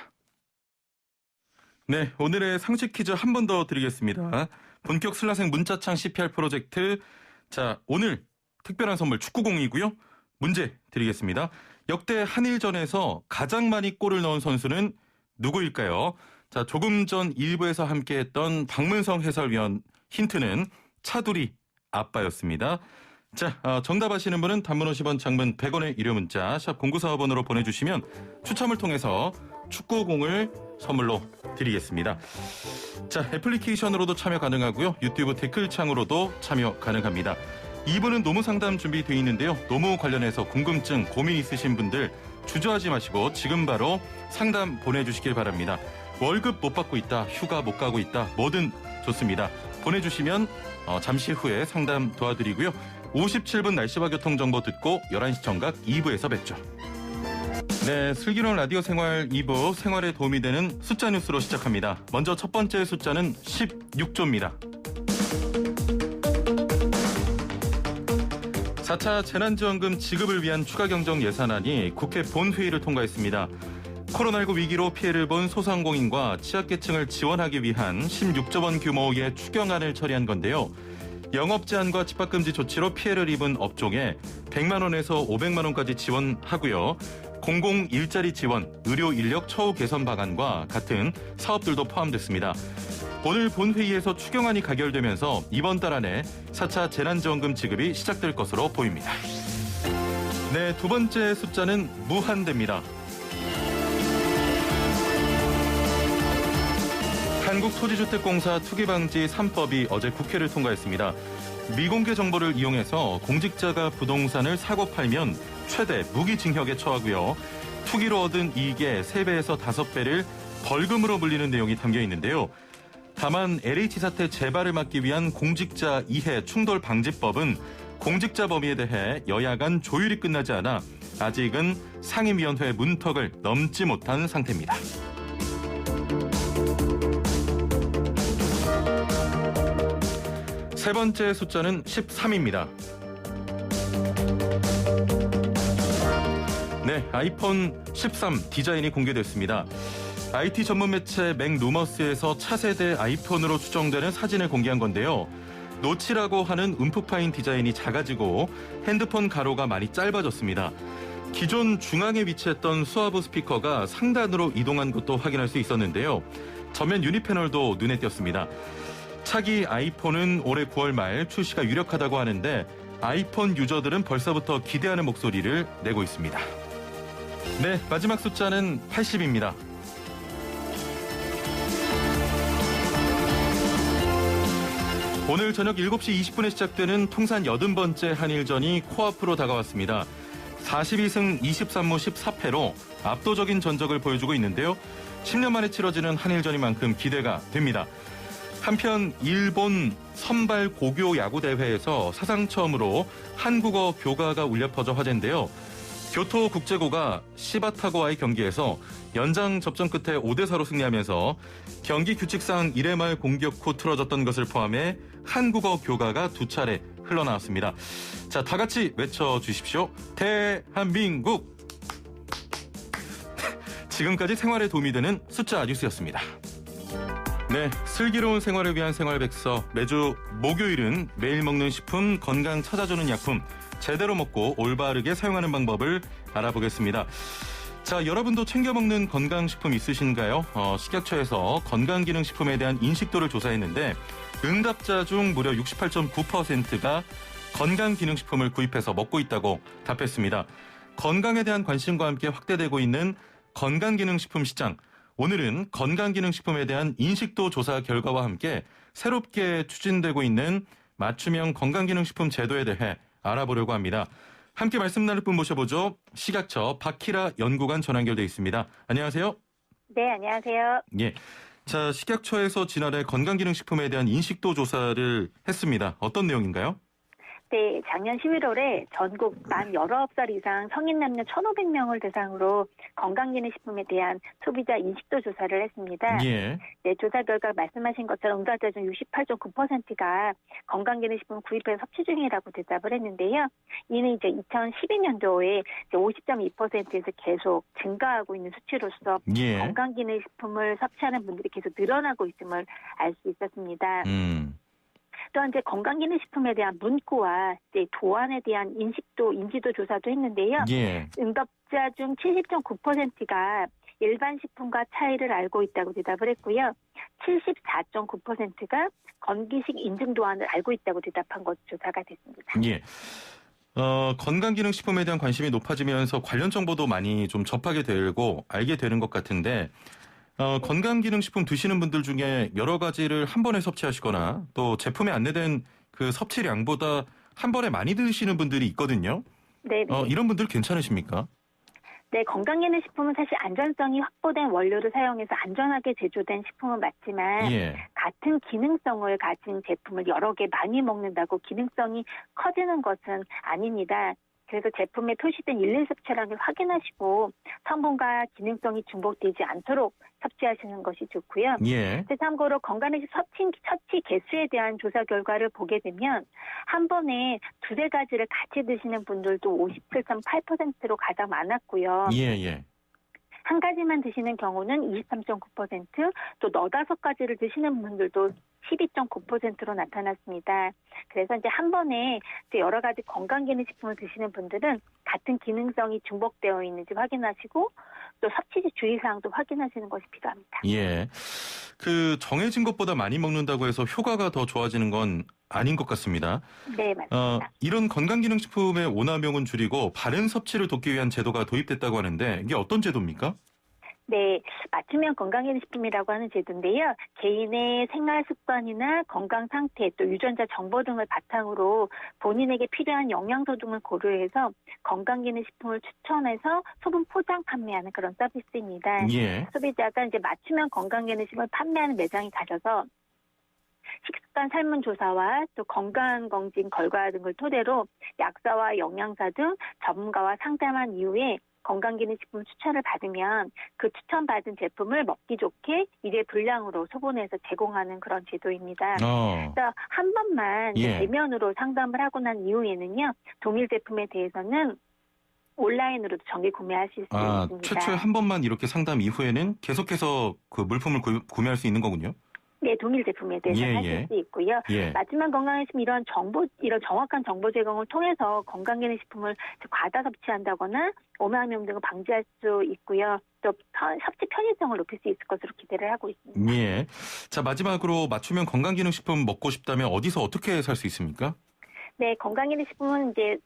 네, 오늘의 상식 퀴즈 한 번 더 드리겠습니다. 본격 슬라생 문자창 CPR 프로젝트. 자, 오늘 특별한 선물 축구공이고요. 문제 드리겠습니다. 역대 한일전에서 가장 많이 골을 넣은 선수는 누구일까요? 자, 조금 전 1부에서 함께했던 박문성 해설위원 힌트는 차두리 아빠였습니다. 자, 정답 아시는 분은 단문 50원, 장문 100원의 유료 문자 샵 0945번으로 보내주시면 추첨을 통해서 축구공을 선물로 드리겠습니다. 자, 애플리케이션으로도 참여 가능하고요. 유튜브 댓글창으로도 참여 가능합니다. 2부는 노무 상담 준비되어 있는데요. 노무 관련해서 궁금증, 고민 있으신 분들 주저하지 마시고 지금 바로 상담 보내주시길 바랍니다. 월급 못 받고 있다, 휴가 못 가고 있다, 뭐든 좋습니다. 보내주시면 잠시 후에 상담 도와드리고요. 57분 날씨와 교통정보 듣고 11시 정각 2부에서 뵙죠. 네, 슬기로운 라디오 생활 2부 생활에 도움이 되는 숫자 뉴스로 시작합니다. 먼저 첫 번째 숫자는 16조입니다. 4차 재난지원금 지급을 위한 추가 경정 예산안이 국회 본회의를 통과했습니다. 코로나19 위기로 피해를 본 소상공인과 취약계층을 지원하기 위한 16조 원 규모의 추경안을 처리한 건데요. 영업 제한과 집합금지 조치로 피해를 입은 업종에 100만 원에서 500만 원까지 지원하고요. 공공 일자리 지원, 의료 인력 처우 개선 방안과 같은 사업들도 포함됐습니다. 오늘 본회의에서 추경안이 가결되면서 이번 달 안에 4차 재난지원금 지급이 시작될 것으로 보입니다. 네, 두 번째 숫자는 무한대입니다. 한국토지주택공사 투기방지 3법이 어제 국회를 통과했습니다. 미공개 정보를 이용해서 공직자가 부동산을 사고 팔면 최대 무기징역에 처하고요. 투기로 얻은 이익의 3배에서 5배를 벌금으로 물리는 내용이 담겨 있는데요. 다만 LH 사태 재발을 막기 위한 공직자 이해 충돌 방지법은 공직자 범위에 대해 여야 간 조율이 끝나지 않아 아직은 상임위원회 문턱을 넘지 못한 상태입니다. 세 번째 숫자는 13입니다. 네, 아이폰 13 디자인이 공개됐습니다. IT 전문 매체 맥루머스에서 차세대 아이폰으로 추정되는 사진을 공개한 건데요. 노치라고 하는 움푹 파인 디자인이 작아지고 핸드폰 가로가 많이 짧아졌습니다. 기존 중앙에 위치했던 수화부 스피커가 상단으로 이동한 것도 확인할 수 있었는데요. 전면 유니 패널도 눈에 띄었습니다. 차기 아이폰은 올해 9월 말 출시가 유력하다고 하는데 아이폰 유저들은 벌써부터 기대하는 목소리를 내고 있습니다. 네, 마지막 숫자는 80입니다. 오늘 저녁 7시 20분에 시작되는 통산 80번째 한일전이 코앞으로 다가왔습니다. 42승 23무 14패로 압도적인 전적을 보여주고 있는데요. 10년 만에 치러지는 한일전이만큼 기대가 됩니다. 한편 일본 선발 고교 야구대회에서 사상 처음으로 한국어 교가가 울려 퍼져 화제인데요. 교토국제고가 시바타고와의 경기에서 연장 접전 끝에 5대4로 승리하면서 경기 규칙상 1회 말 공격 후 틀어졌던 것을 포함해 한국어 교가가 2차례 흘러나왔습니다. 자, 다 같이 외쳐주십시오. 대한민국! 지금까지 생활에 도움이 되는 숫자 뉴스였습니다. 네, 슬기로운 생활을 위한 생활백서. 매주 목요일은 매일 먹는 식품, 건강 찾아주는 약품, 제대로 먹고 올바르게 사용하는 방법을 알아보겠습니다. 자, 여러분도 챙겨 먹는 건강식품 있으신가요? 식약처에서 건강기능식품에 대한 인식도를 조사했는데 응답자 중 무려 68.9%가 건강기능식품을 구입해서 먹고 있다고 답했습니다. 건강에 대한 관심과 함께 확대되고 있는 건강기능식품 시장. 오늘은 건강기능식품에 대한 인식도 조사 결과와 함께 새롭게 추진되고 있는 맞춤형 건강기능식품 제도에 대해 알아보려고 합니다. 함께 말씀 나눌 분 모셔보죠. 식약처 박희라 연구관 전화 연결돼 있습니다. 안녕하세요. 네, 안녕하세요. 예. 자, 식약처에서 지난해 건강기능식품에 대한 인식도 조사를 했습니다. 어떤 내용인가요? 네, 작년 11월에 전국 만 19살 이상 성인 남녀 1,500명을 대상으로 건강기능식품에 대한 소비자 인식도 조사를 했습니다. 예. 네, 조사 결과 말씀하신 것처럼 응답자 중 68.9%가 건강기능식품 구입해서 섭취 중이라고 대답을 했는데요. 이는 이제 2012년도에 50.2%에서 계속 증가하고 있는 수치로서 예. 건강기능식품을 섭취하는 분들이 계속 늘어나고 있음을 알 수 있었습니다. 또한 이제 건강기능식품에 대한 문구와 이제 도안에 대한 인지도 조사도 했는데요. 예. 응답자 중 70.9%가 일반 식품과 차이를 알고 있다고 대답을 했고요. 74.9%가 건기식 인증 도안을 알고 있다고 대답한 것 조사가 됐습니다. 예. 건강기능식품에 대한 관심이 높아지면서 관련 정보도 많이 좀 접하게 되고 알게 되는 것 같은데 건강기능식품 드시는 분들 중에 여러 가지를 한 번에 섭취하시거나 또 제품에 안내된 그 섭취량보다 한 번에 많이 드시는 분들이 있거든요. 네. 이런 분들 괜찮으십니까? 네, 건강기능식품은 사실 안전성이 확보된 원료를 사용해서 안전하게 제조된 식품은 맞지만 예. 같은 기능성을 가진 제품을 여러 개 많이 먹는다고 기능성이 커지는 것은 아닙니다. 그래서 제품에 표시된 일일 섭취량을 확인하시고 성분과 기능성이 중복되지 않도록 섭취하시는 것이 좋고요. 예. 참고로 건강식 섭취 개수에 대한 조사 결과를 보게 되면 한 번에 두세 가지를 같이 드시는 분들도 57.8%로 가장 많았고요. 예. 한 가지만 드시는 경우는 23.9%, 또 4-5가지를 드시는 분들도 12.9%로 나타났습니다. 그래서 이제 한 번에 여러 가지 건강기능식품을 드시는 분들은 같은 기능성이 중복되어 있는지 확인하시고 또 섭취 주의사항도 확인하시는 것이 필요합니다. 예. 그 정해진 것보다 많이 먹는다고 해서 효과가 더 좋아지는 건 아닌 것 같습니다. 네, 맞습니다. 이런 건강기능식품의 오남용은 줄이고 바른 섭취를 돕기 위한 제도가 도입됐다고 하는데 이게 어떤 제도입니까? 네, 맞춤형 건강기능식품이라고 하는 제도인데요. 개인의 생활 습관이나 건강 상태 또 유전자 정보 등을 바탕으로 본인에게 필요한 영양소 등을 고려해서 건강기능식품을 추천해서 소분 포장 판매하는 그런 서비스입니다. 예. 소비자가 이제 맞춤형 건강기능식품을 판매하는 매장에 가셔서 식습관 설문조사와 또 건강검진 결과 등을 토대로 약사와 영양사 등 전문가와 상담한 이후에 건강기능식품 추천을 받으면 그 추천받은 제품을 먹기 좋게 일회 분량으로 소분해서 제공하는 그런 제도입니다. 그래서 한 번만 대면으로 상담을 하고 난 이후에는요. 동일 제품에 대해서는 온라인으로도 정기 구매하실 수 있습니다. 최초에 한 번만 이렇게 상담 이후에는 계속해서 그 물품을 구매할 수 있는 거군요. 네, 동일 제품에 대해서 하실 수 있고요. 맞춤형 건강기능식품 이런 정확한 정보 제공을 통해서 건강기능식품을 과다 섭취한다거나 오남용 등을 방지할 수 있고요. 또 섭취 편의성을 높일 수 있을 것으로 기대를 하고 있습니다. 예. 자, 마지막으로 맞춤형 건강기능식품 먹고 싶다면 어디서 어떻게 살 수 있습니까? 네, 건강기능식품은 이제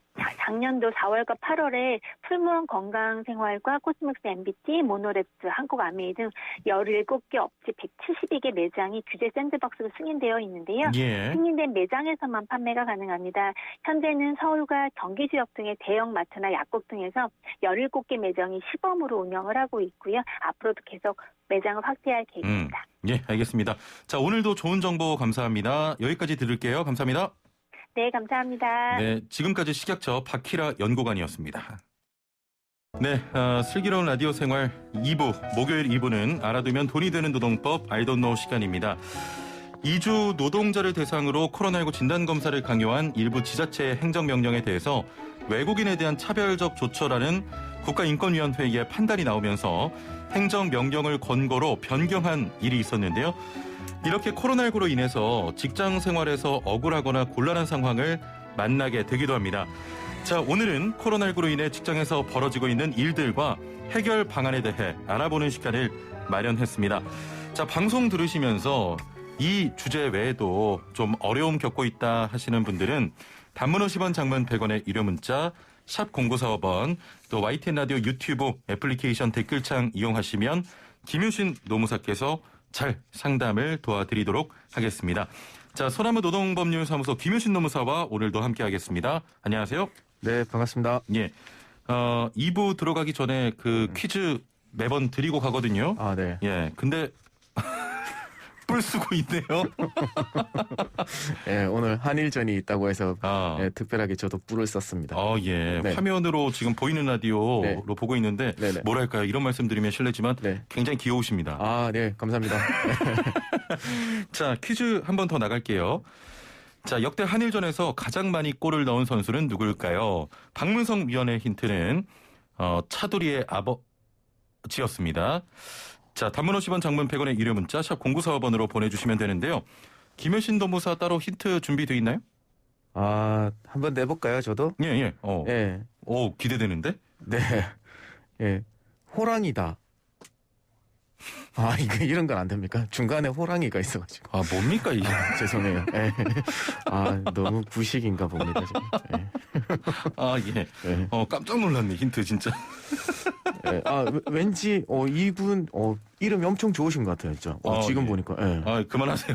작년도 4월과 8월에 풀무원 건강생활과 코스믹스 MBT, 모노랩스, 한국아메이 등 17개 업체 172개 매장이 규제 샌드박스로 승인되어 있는데요. 승인된 매장에서만 판매가 가능합니다. 현재는 서울과 경기 지역 등의 대형 마트나 약국 등에서 17개 매장이 시범으로 운영을 하고 있고요. 앞으로도 계속 매장을 확대할 계획입니다. 예, 알겠습니다. 자, 오늘도 좋은 정보 감사합니다. 여기까지 들을게요. 감사합니다. 네, 감사합니다. 네, 지금까지 식약처 박희라 연구관이었습니다. 네, 슬기로운 라디오 생활 2부, 목요일 2부는 알아두면 돈이 되는 노동법 I don't know 시간입니다. 2주 노동자를 대상으로 코로나19 진단검사를 강요한 일부 지자체의 행정명령에 대해서 외국인에 대한 차별적 조처라는 국가인권위원회의 판단이 나오면서 행정명령을 권고로 변경한 일이 있었는데요. 이렇게 코로나19로 인해서 직장 생활에서 억울하거나 곤란한 상황을 만나게 되기도 합니다. 자, 오늘은 코로나19로 인해 직장에서 벌어지고 있는 일들과 해결 방안에 대해 알아보는 시간을 마련했습니다. 자, 방송 들으시면서 이 주제 외에도 좀 어려움 겪고 있다 하시는 분들은 단문 50원, 장문 100원의 유료 문자 샵 0945번 또 YTN 라디오 유튜브 애플리케이션 댓글창 이용하시면 김유신 노무사께서 잘 상담을 도와드리도록 하겠습니다. 자, 소나무 노동법률사무소 김유신 노무사와 오늘도 함께하겠습니다. 안녕하세요. 네, 반갑습니다. 예, 2부 들어가기 전에 그 퀴즈 매번 드리고 가거든요. 아, 네. 예, 근데 뿔 쓰고 있네요. 예, 오늘 한일전이 있다고 해서 예, 특별하게 저도 뿔을 썼습니다. 예. 네. 화면으로 지금 보이는 라디오로 네. 보고 있는데 네네. 뭐랄까요? 이런 말씀 드리면 실례지만 네. 굉장히 귀여우십니다. 아, 네. 감사합니다. 자, 퀴즈 한 번 더 나갈게요. 자, 역대 한일전에서 가장 많이 골을 넣은 선수는 누굴까요? 박문성 위원의 힌트는 차두리의 아버지였습니다. 자, 단문 50원, 장문 100원의 유료 문자 샵 0945번으로 보내주시면 되는데요. 김효신 노무사 따로 힌트 준비돼 있나요? 아, 한번 내볼까요, 저도? 예. 예. 오, 기대되는데? 네. 예. 호랑이다. 아, 이런 건 안 됩니까? 중간에 호랑이가 있어가지고. 아, 뭡니까, 이게? 죄송해요. 예. 아, 너무 구식인가 봅니다, 지금. 예. 아, 예. 예. 깜짝 놀랐네, 힌트, 진짜. 예. 아, 왠지, 이분, 이름이 엄청 좋으신 것 같아요, 진짜. 지금 예. 보니까. 예. 아, 그만하세요.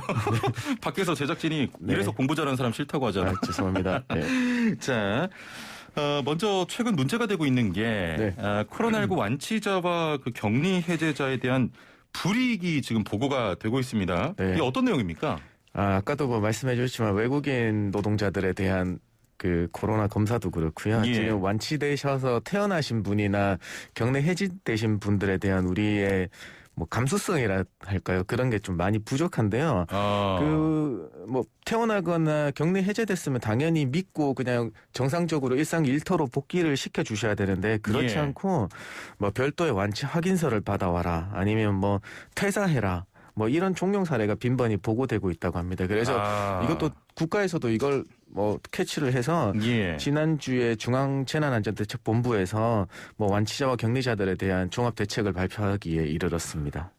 밖에서 제작진이 이래서 공부 잘하는 사람 싫다고 하잖아요. 아, 죄송합니다. 예. 자, 먼저 최근 문제가 되고 있는 게 코로나19 완치자와 그 격리 해제자에 대한 불이익이 지금 보고가 되고 있습니다. 네. 이게 어떤 내용입니까? 아까도 말씀해 주셨지만 외국인 노동자들에 대한 그 코로나 검사도 그렇고요. 예. 지금 완치되셔서 퇴원하신 분이나 격리 해지되신 분들에 대한 우리의 뭐 감수성이라 할까요? 그런 게 좀 많이 부족한데요. 퇴원하거나 격리 해제됐으면 당연히 믿고 그냥 정상적으로 일상 일터로 복귀를 시켜 주셔야 되는데 그렇지 않고 뭐 별도의 완치 확인서를 받아와라 아니면 뭐 퇴사해라. 뭐 이런 종용 사례가 빈번히 보고되고 있다고 합니다. 그래서 이것도 국가에서도 이걸 뭐 캐치를 해서 지난주에 중앙재난안전대책본부에서 뭐 완치자와 격리자들에 대한 종합대책을 발표하기에 이르렀습니다.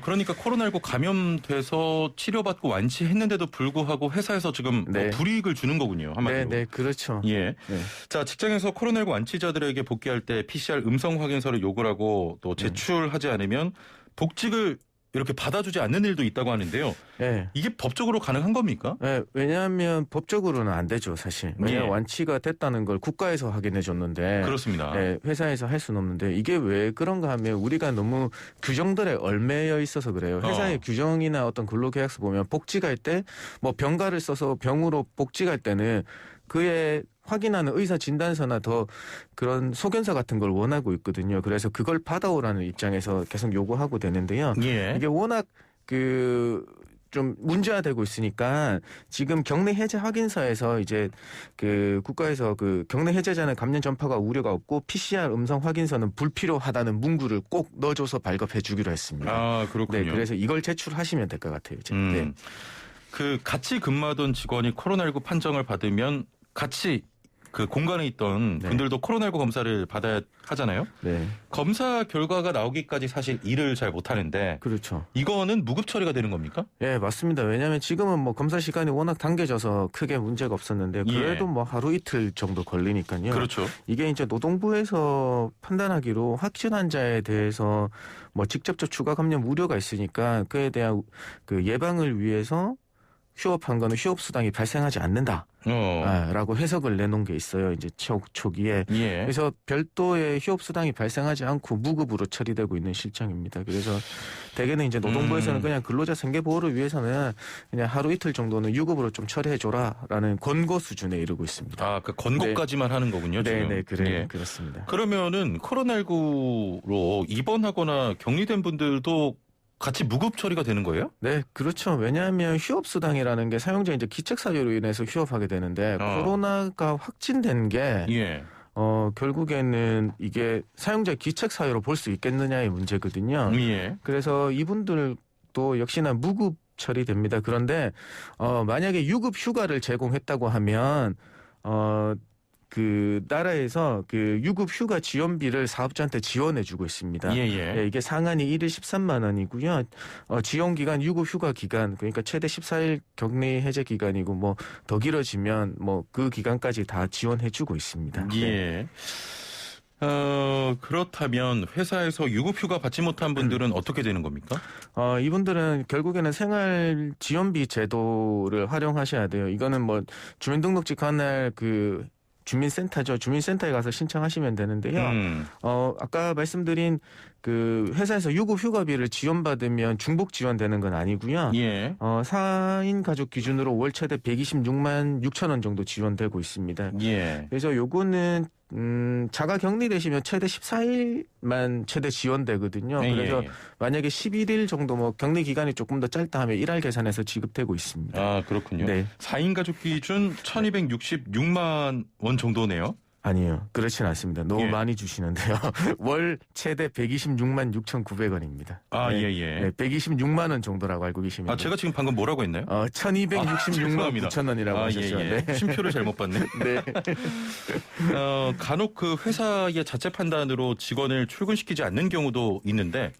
그러니까 코로나19 감염돼서 치료받고 완치했는데도 불구하고 회사에서 지금 뭐 불이익을 주는 거군요. 한마디로. 네, 그렇죠. 예. 네. 자, 직장에서 코로나19 완치자들에게 복귀할 때 PCR 음성 확인서를 요구를 하고 또 제출하지 않으면 복직을 이렇게 받아주지 않는 일도 있다고 하는데요. 네. 이게 법적으로 가능한 겁니까? 네, 왜냐하면 법적으로는 안 되죠, 사실. 왜냐하면 완치가 됐다는 걸 국가에서 확인해 줬는데. 그렇습니다. 네, 회사에서 할 수는 없는데 이게 왜 그런가 하면 우리가 너무 규정들에 얽매여 있어서 그래요. 회사의 규정이나 어떤 근로계약서 보면 복직할 때 뭐 병가를 써서 병으로 복직할 때는 그의 확인하는 의사 진단서나 더 그런 소견서 같은 걸 원하고 있거든요. 그래서 그걸 받아오라는 입장에서 계속 요구하고 되는데요. 이게 워낙 좀 문제화되고 있으니까 지금 격리 해제 확인서에서 이제 국가에서 격리 해제자는 감염 전파가 우려가 없고 PCR 음성 확인서는 불필요하다는 문구를 꼭 넣어줘서 발급해 주기로 했습니다. 아, 그렇군요. 네, 그래서 이걸 제출하시면 될 것 같아요. 이제. 네. 같이 근무하던 직원이 코로나19 판정을 받으면 같이 공간에 있던 분들도 코로나19 검사를 받아야 하잖아요. 네. 검사 결과가 나오기까지 사실 일을 잘 못하는데. 그렇죠. 이거는 무급 처리가 되는 겁니까? 네, 맞습니다. 왜냐하면 지금은 뭐 검사 시간이 워낙 당겨져서 크게 문제가 없었는데 그래도 뭐 하루 이틀 정도 걸리니까요. 그렇죠. 이게 이제 노동부에서 판단하기로 확진 환자에 대해서 뭐 직접적 추가 감염 우려가 있으니까 그에 대한 예방을 위해서 휴업한 거는 휴업 수당이 발생하지 않는다. 라고 해석을 내놓은 게 있어요. 이제 초기에. 그래서 별도의 휴업 수당이 발생하지 않고 무급으로 처리되고 있는 실정입니다. 그래서 대개는 이제 노동부에서는 그냥 근로자 생계 보호를 위해서는 그냥 하루 이틀 정도는 유급으로 좀 처리해 줘라라는 권고 수준에 이르고 있습니다. 아, 그 권고까지만 하는 거군요, 지금. 네, 그래. 그렇습니다. 그러면은 코로나19로 입원하거나 격리된 분들도 같이 무급 처리가 되는 거예요? 네, 그렇죠. 왜냐하면 휴업수당이라는 게 사용자 이제 기책사유로 인해서 휴업하게 되는데 코로나가 확진된 게 결국에는 이게 사용자 기책사유로 볼 수 있겠느냐의 문제거든요. 그래서 이분들도 역시나 무급 처리됩니다. 그런데 만약에 유급 휴가를 제공했다고 하면 나라에서 유급 휴가 지원비를 사업자한테 지원해주고 있습니다. 이게 상한이 1일 13만 원이고요. 지원 기간, 유급 휴가 기간, 그러니까 최대 14일 격리 해제 기간이고 뭐 더 길어지면 뭐 그 기간까지 다 지원해주고 있습니다. 예. 그렇다면 회사에서 유급 휴가 받지 못한 분들은 어떻게 되는 겁니까? 이분들은 결국에는 생활 지원비 제도를 활용하셔야 돼요. 이거는 뭐 주민등록증 관할 주민센터죠. 주민센터에 가서 신청하시면 되는데요. 아까 말씀드린 회사에서 유급 휴가비를 지원받으면 중복 지원되는 건 아니고요. 4인 가족 기준으로 월 최대 126만 6천 원 정도 지원되고 있습니다. 그래서 요거는 자가 격리되시면 최대 14일만 최대 지원되거든요. 그래서 만약에 11일 정도 뭐 격리 기간이 조금 더 짧다 하면 1할 계산해서 지급되고 있습니다. 아, 그렇군요. 네. 4인 가족 기준 1,266만 원 정도네요. 아니요. 그렇진 않습니다. 너무 많이 주시는데요. 월 최대 126만 6,900원입니다. 아, 네. 네, 126만 원 정도라고 알고 계시면 돼요. 제가 지금 방금 뭐라고 했나요? 1,266만 9천 원이라고 하셨죠. 네. 쉼표를 잘못 봤네. 네. 간혹 회사의 자체 판단으로 직원을 출근시키지 않는 경우도 있는데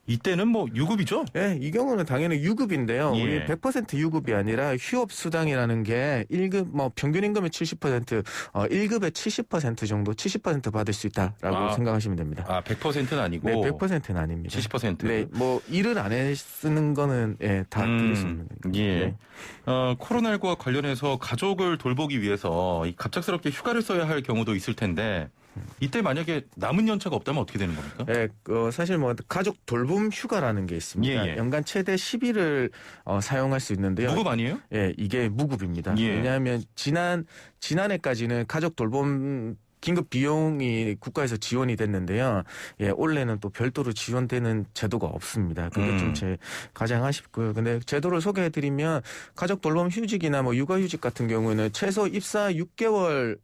이때는 뭐 유급이죠? 네, 이 경우는 당연히 유급인데요. 우리 100% 유급이 아니라 휴업 수당이라는 게 1급 뭐 평균 임금의 70%, 1급의 70% 정도 70% 받을 수 있다라고 생각하시면 됩니다. 100%는 아니고. 네, 100%는 아닙니다. 70%. 네, 뭐 일을 안 쓰는 거는 다 드릴 수 있는 겁니다. 네. 코로나19와 관련해서 가족을 돌보기 위해서 갑작스럽게 휴가를 써야 할 경우도 있을 텐데 이때 만약에 남은 연차가 없다면 어떻게 되는 겁니까? 네, 사실 뭐 가족 돌봄 휴가라는 게 있습니다. 연간 최대 10일을 사용할 수 있는데요. 무급 아니에요? 예, 이게 무급입니다. 왜냐하면 지난해까지는 가족 돌봄 긴급 비용이 국가에서 지원이 됐는데요. 올해는 또 별도로 지원되는 제도가 없습니다. 그게 좀 가장 아쉽고요. 근데 제도를 소개해드리면 가족 돌봄 휴직이나 뭐 육아휴직 같은 경우는 최소 입사 6개월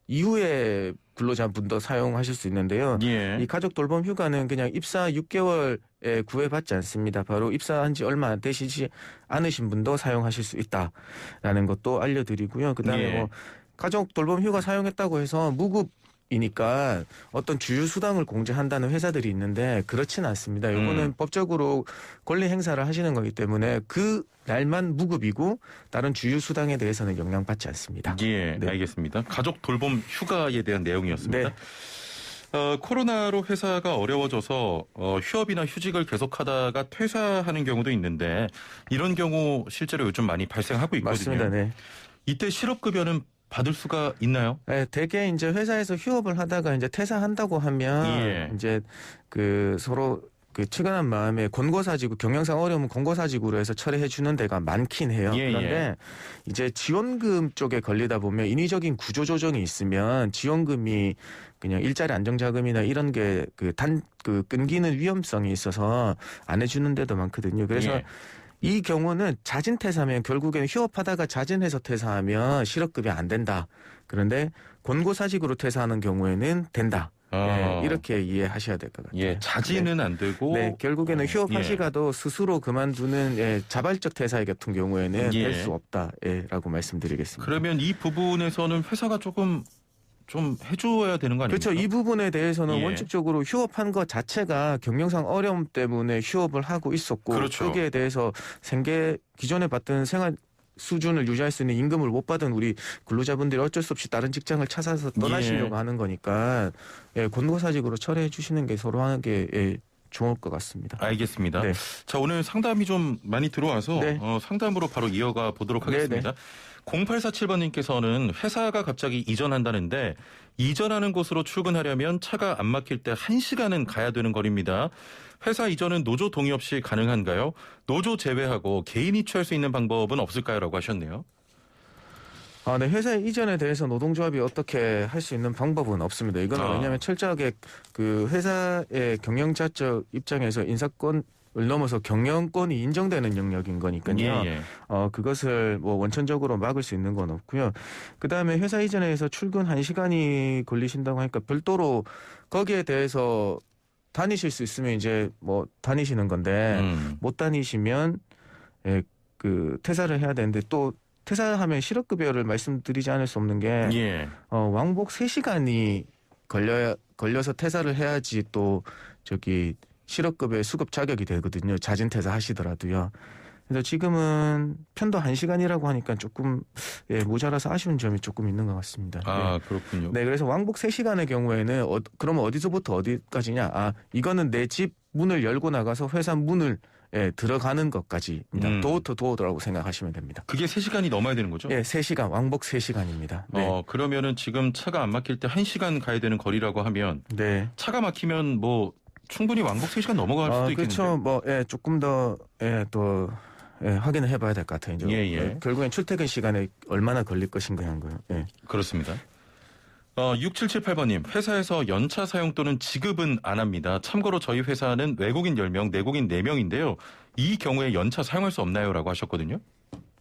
이후에 근로자분도 사용하실 수 있는데요. 예. 이 가족 돌봄 휴가는 그냥 입사 6개월에 구애받지 않습니다. 바로 입사한 지 얼마 되시지 않으신 분도 사용하실 수 있다라는 것도 알려드리고요. 그다음에 예. 뭐 가족 돌봄 휴가 사용했다고 해서 무급이니까 어떤 주휴 수당을 공제한다는 회사들이 있는데 그렇지는 않습니다. 이거는 법적으로 권리 행사를 하시는 거기 때문에 그 날만 무급이고 다른 주휴 수당에 대해서는 영향받지 않습니다. 예, 네. 알겠습니다. 가족 돌봄 휴가에 대한 내용이었습니다. 네. 코로나로 회사가 어려워져서 휴업이나 휴직을 계속하다가 퇴사하는 경우도 있는데 이런 경우 실제로 요즘 많이 발생하고 있거든요. 맞습니다. 네. 이때 실업급여는 받을 수가 있나요? 네, 대개 이제 회사에서 휴업을 하다가 이제 퇴사한다고 하면 예. 이제 그 서로 그 측은한 마음에 권고사직으로 경영상 어려우면 권고사직으로 해서 처리해 주는 데가 많긴 해요. 예, 그런데 예. 이제 지원금 쪽에 걸리다 보면 인위적인 구조 조정이 있으면 지원금이 그냥 일자리 안정자금이나 이런 게 그 끊기는 위험성이 있어서 안 해주는 데도 많거든요. 그래서 예. 이 경우는 자진 퇴사하면 결국에는 휴업하다가 자진해서 퇴사하면 실업급여 안 된다. 그런데 권고사직으로 퇴사하는 경우에는 된다. 네, 이렇게 이해하셔야 될 것 같아요. 예, 자진은 네. 안 되고. 네, 결국에는 휴업하시가도 예. 스스로 그만두는 자발적 퇴사 같은 경우에는 예. 될 수 없다라고 말씀드리겠습니다. 그러면 이 부분에서는 회사가 좀 해줘야 되는 거 아닙니까? 그렇죠. 이 부분에 대해서는 예. 원칙적으로 휴업한 것 자체가 경영상 어려움 때문에 휴업을 하고 있었고 그렇죠. 거기에 대해서 기존에 받던 생활 수준을 유지할 수 있는 임금을 못 받은 우리 근로자분들이 어쩔 수 없이 다른 직장을 찾아서 떠나시려고 하는 거니까 권고사직으로 처리해 주시는 게 서로 하는 게 좋을 것 같습니다. 알겠습니다. 네. 자, 오늘 상담이 좀 많이 들어와서 네. 상담으로 바로 이어가 보도록 하겠습니다. 0847번님께서는 회사가 갑자기 이전한다는데 이전하는 곳으로 출근하려면 차가 안 막힐 때 1시간은 가야 되는 거리입니다. 회사 이전은 노조 동의 없이 가능한가요? 노조 제외하고 개인이 취할 수 있는 방법은 없을까요? 라고 하셨네요. 네, 회사 이전에 대해서 노동조합이 어떻게 할 수 있는 방법은 없습니다. 이거는 왜냐하면 철저하게 그 회사의 경영자적 입장에서 인사권을 넘어서 경영권이 인정되는 영역인 거니까요. 예. 그것을 뭐 원천적으로 막을 수 있는 건 없고요. 그다음에 회사 이전에서 출근 1시간이 걸리신다고 하니까 별도로 거기에 대해서 다니실 수 있으면 이제 뭐 다니시는 건데 못 다니시면 그 퇴사를 해야 되는데 또 퇴사하면 실업급여를 말씀드리지 않을 수 없는 게 왕복 3시간이 걸려서 퇴사를 해야지 또 실업급여 수급 자격이 되거든요. 자진 퇴사하시더라도요. 그래서 지금은 편도 1시간이라고 하니까 조금 모자라서 아쉬운 점이 조금 있는 것 같습니다. 아, 그렇군요. 네, 그래서 왕복 3시간의 경우에는 그러면 어디서부터 어디까지냐? 이거는 내 집 문을 열고 나가서 회사 문을 들어가는 것까지입니다. 도어 투 도어라고 생각하시면 됩니다. 그게 3시간이 넘어야 되는 거죠? 예, 3시간, 왕복 3시간입니다. 네. 그러면은 지금 차가 안 막힐 때 1시간 가야 되는 거리라고 하면 네. 차가 막히면 뭐 충분히 왕복 3시간 넘어갈 수도 있겠는데요. 그렇죠. 조금 더 확인을 해봐야 될 것 같아요. 이제. 결국엔 출퇴근 시간에 얼마나 걸릴 것인가 하는 거예요. 예. 그렇습니다. 6778번님, 회사에서 연차 사용 또는 지급은 안 합니다. 참고로 저희 회사는 외국인 10명, 내국인 4명인데요. 이 경우에 연차 사용할 수 없나요? 라고 하셨거든요.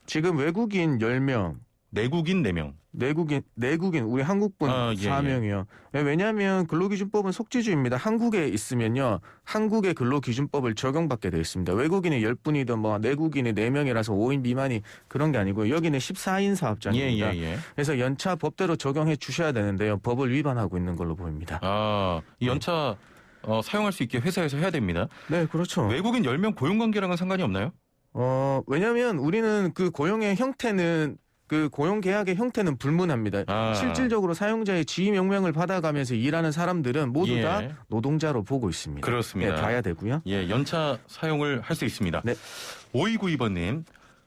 지금 외국인 10명. 내국인 4명. 내국인 우리 한국분 4명이요. 왜냐하면 근로기준법은 속지주의입니다. 한국에 있으면요. 한국의 근로기준법을 적용받게 되어 있습니다. 외국인이 10분이든 뭐 내국인이 4명이라서 5인 미만이 그런 게 아니고요. 여기는 14인 사업장입니다. 그래서 연차 법대로 적용해 주셔야 되는데요. 법을 위반하고 있는 걸로 보입니다. 이 연차 사용할 수 있게 회사에서 해야 됩니다. 네, 그렇죠. 외국인 10명 고용관계랑은 상관이 없나요? 왜냐하면 우리는 그 고용의 형태는 그 고용계약의 형태는 불문합니다. 실질적으로 사용자의 지위 명령을 받아가면서 일하는 사람들은 모두 다 노동자로 보고 있습니다. 그렇습니다. 봐야 되고요. 연차 사용을 할 수 있습니다. 네. 5292번님.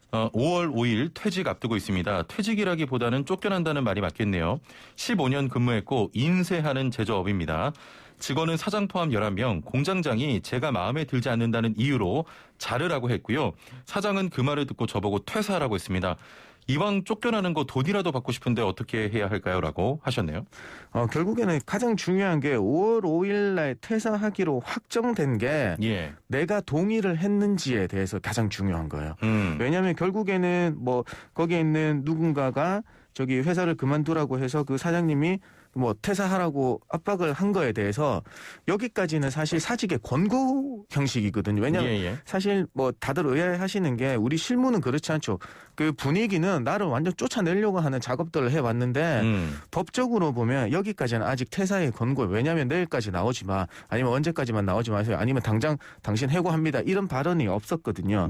5월 5일 퇴직 앞두고 있습니다. 퇴직이라기보다는 쫓겨난다는 말이 맞겠네요. 15년 근무했고 인쇄하는 제조업입니다. 직원은 사장 포함 11명, 공장장이 제가 마음에 들지 않는다는 이유로 자르라고 했고요. 사장은 그 말을 듣고 저보고 퇴사하라고 했습니다. 이왕 쫓겨나는 거 돈이라도 받고 싶은데 어떻게 해야 할까요? 라고 하셨네요. 결국에는 가장 중요한 게 5월 5일 날 퇴사하기로 확정된 게 내가 동의를 했는지에 대해서 가장 중요한 거예요. 왜냐하면 결국에는 뭐 거기에 있는 누군가가 회사를 그만두라고 해서 그 사장님이 뭐 퇴사하라고 압박을 한 거에 대해서 여기까지는 사실 사직의 권고 형식이거든요. 왜냐하면 사실 뭐 다들 의아해하시는 게 우리 실무는 그렇지 않죠. 그 분위기는 나를 완전 쫓아내려고 하는 작업들을 해왔는데 법적으로 보면 여기까지는 아직 퇴사의 권고. 왜냐하면 내일까지 나오지 마. 아니면 언제까지만 나오지 마세요. 아니면 당장 당신 해고합니다. 이런 발언이 없었거든요.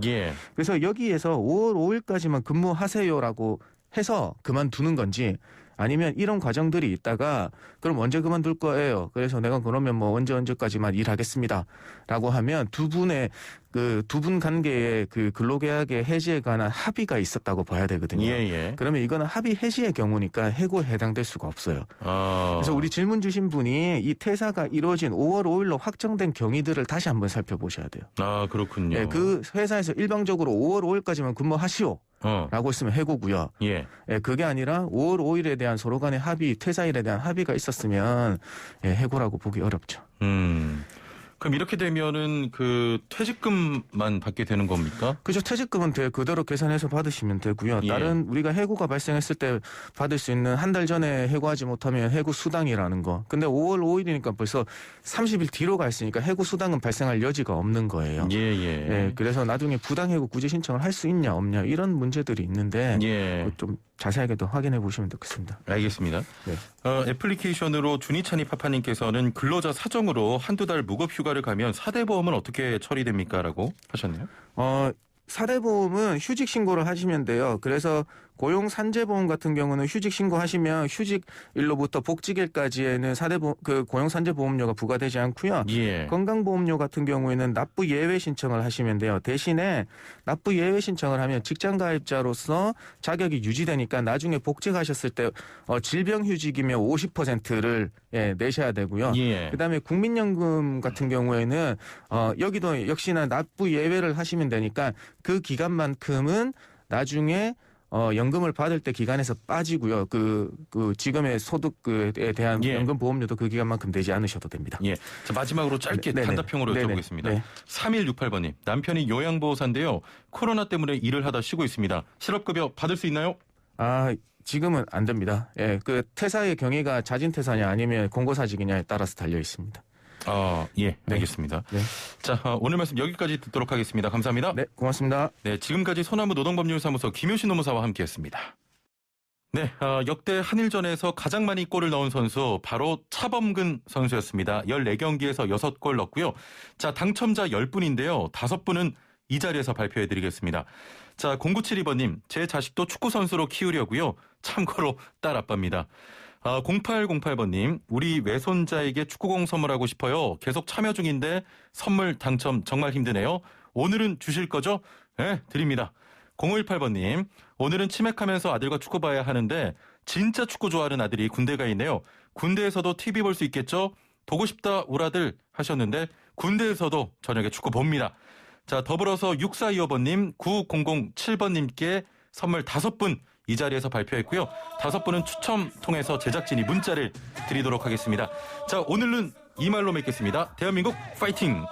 그래서 여기에서 5월 5일까지만 근무하세요라고 해서 그만두는 건지 아니면 이런 과정들이 있다가 그럼 언제 그만둘 거예요. 그래서 내가 그러면 뭐 언제까지만 일하겠습니다라고 하면 두 분 관계의 그 근로계약의 해지에 관한 합의가 있었다고 봐야 되거든요. 그러면 이거는 합의 해지의 경우니까 해고에 해당될 수가 없어요. 그래서 우리 질문 주신 분이 이 퇴사가 이루어진 5월 5일로 확정된 경위들을 다시 한번 살펴보셔야 돼요. 아, 그렇군요. 네, 그 회사에서 일방적으로 5월 5일까지만 근무하시오. 라고 했으면 해고고요. 그게 아니라 5월 5일에 대한 서로 간의 합의, 퇴사일에 대한 합의가 있었으면 해고라고 보기 어렵죠. 그럼 이렇게 되면은 그 퇴직금만 받게 되는 겁니까? 그죠. 퇴직금은 그대로 계산해서 받으시면 되고요. 다른 우리가 해고가 발생했을 때 받을 수 있는 한 달 전에 해고하지 못하면 해고 수당이라는 거. 근데 5월 5일이니까 벌써 30일 뒤로 가 있으니까 해고 수당은 발생할 여지가 없는 거예요. 그래서 나중에 부당해고 구제 신청을 할 수 있냐 없냐 이런 문제들이 있는데 좀 자세하게 더 확인해 보시면 좋겠습니다. 알겠습니다. 애플리케이션으로 준이찬이 파파님께서는 근로자 사정으로 한두 달 무급 휴가를 가면 4대 보험은 어떻게 처리됩니까? 라고 하셨네요. 4대 보험은 휴직 신고를 하시면 돼요. 그래서 고용 산재보험 같은 경우는 휴직 신고하시면 휴직일로부터 복직일까지에는 그 고용 산재보험료가 부과되지 않고요. 건강보험료 같은 경우에는 납부 예외 신청을 하시면 돼요. 대신에 납부 예외 신청을 하면 직장 가입자로서 자격이 유지되니까 나중에 복직하셨을 때 질병휴직이면 50%를 내셔야 되고요. 그다음에 국민연금 같은 경우에는 여기도 역시나 납부 예외를 하시면 되니까 그 기간만큼은 나중에 연금을 받을 때 기간에서 빠지고요. 그 지금의 소득에 대한 연금 보험료도 그 기간만큼 내지 않으셔도 됩니다. 자, 마지막으로 짧게 단답형으로 여쭤보겠습니다. 3168번님, 남편이 요양보호사인데요. 코로나 때문에 일을 하다 쉬고 있습니다. 실업급여 받을 수 있나요? 지금은 안 됩니다. 그 퇴사의 경위가 자진 퇴사냐 아니면 공고사직이냐에 따라서 달려 있습니다. 알겠습니다. 자, 오늘 말씀 여기까지 듣도록 하겠습니다. 감사합니다. 네, 고맙습니다. 네, 지금까지 소나무 노동법률사무소 김효신 노무사와 함께했습니다. 네, 역대 한일전에서 가장 많이 골을 넣은 선수 바로 차범근 선수였습니다. 14경기에서 6골 넣었고요. 자, 당첨자 10분인데요. 5분은 이 자리에서 발표해드리겠습니다. 자, 0972번님, 제 자식도 축구선수로 키우려고요. 참고로 딸 아빠입니다. 0808번님, 우리 외손자에게 축구공 선물하고 싶어요. 계속 참여 중인데 선물 당첨 정말 힘드네요. 오늘은 주실 거죠? 네, 드립니다. 0518번님, 오늘은 치맥하면서 아들과 축구 봐야 하는데 진짜 축구 좋아하는 아들이 군대가 있네요. 군대에서도 TV 볼 수 있겠죠? 보고 싶다 우리 아들 하셨는데 군대에서도 저녁에 축구 봅니다. 자, 더불어서 6425번님, 9007번님께 선물 5분 이 자리에서 발표했고요. 5분은 추첨 통해서 제작진이 문자를 드리도록 하겠습니다. 자, 오늘은 이 말로 맺겠습니다. 대한민국 파이팅!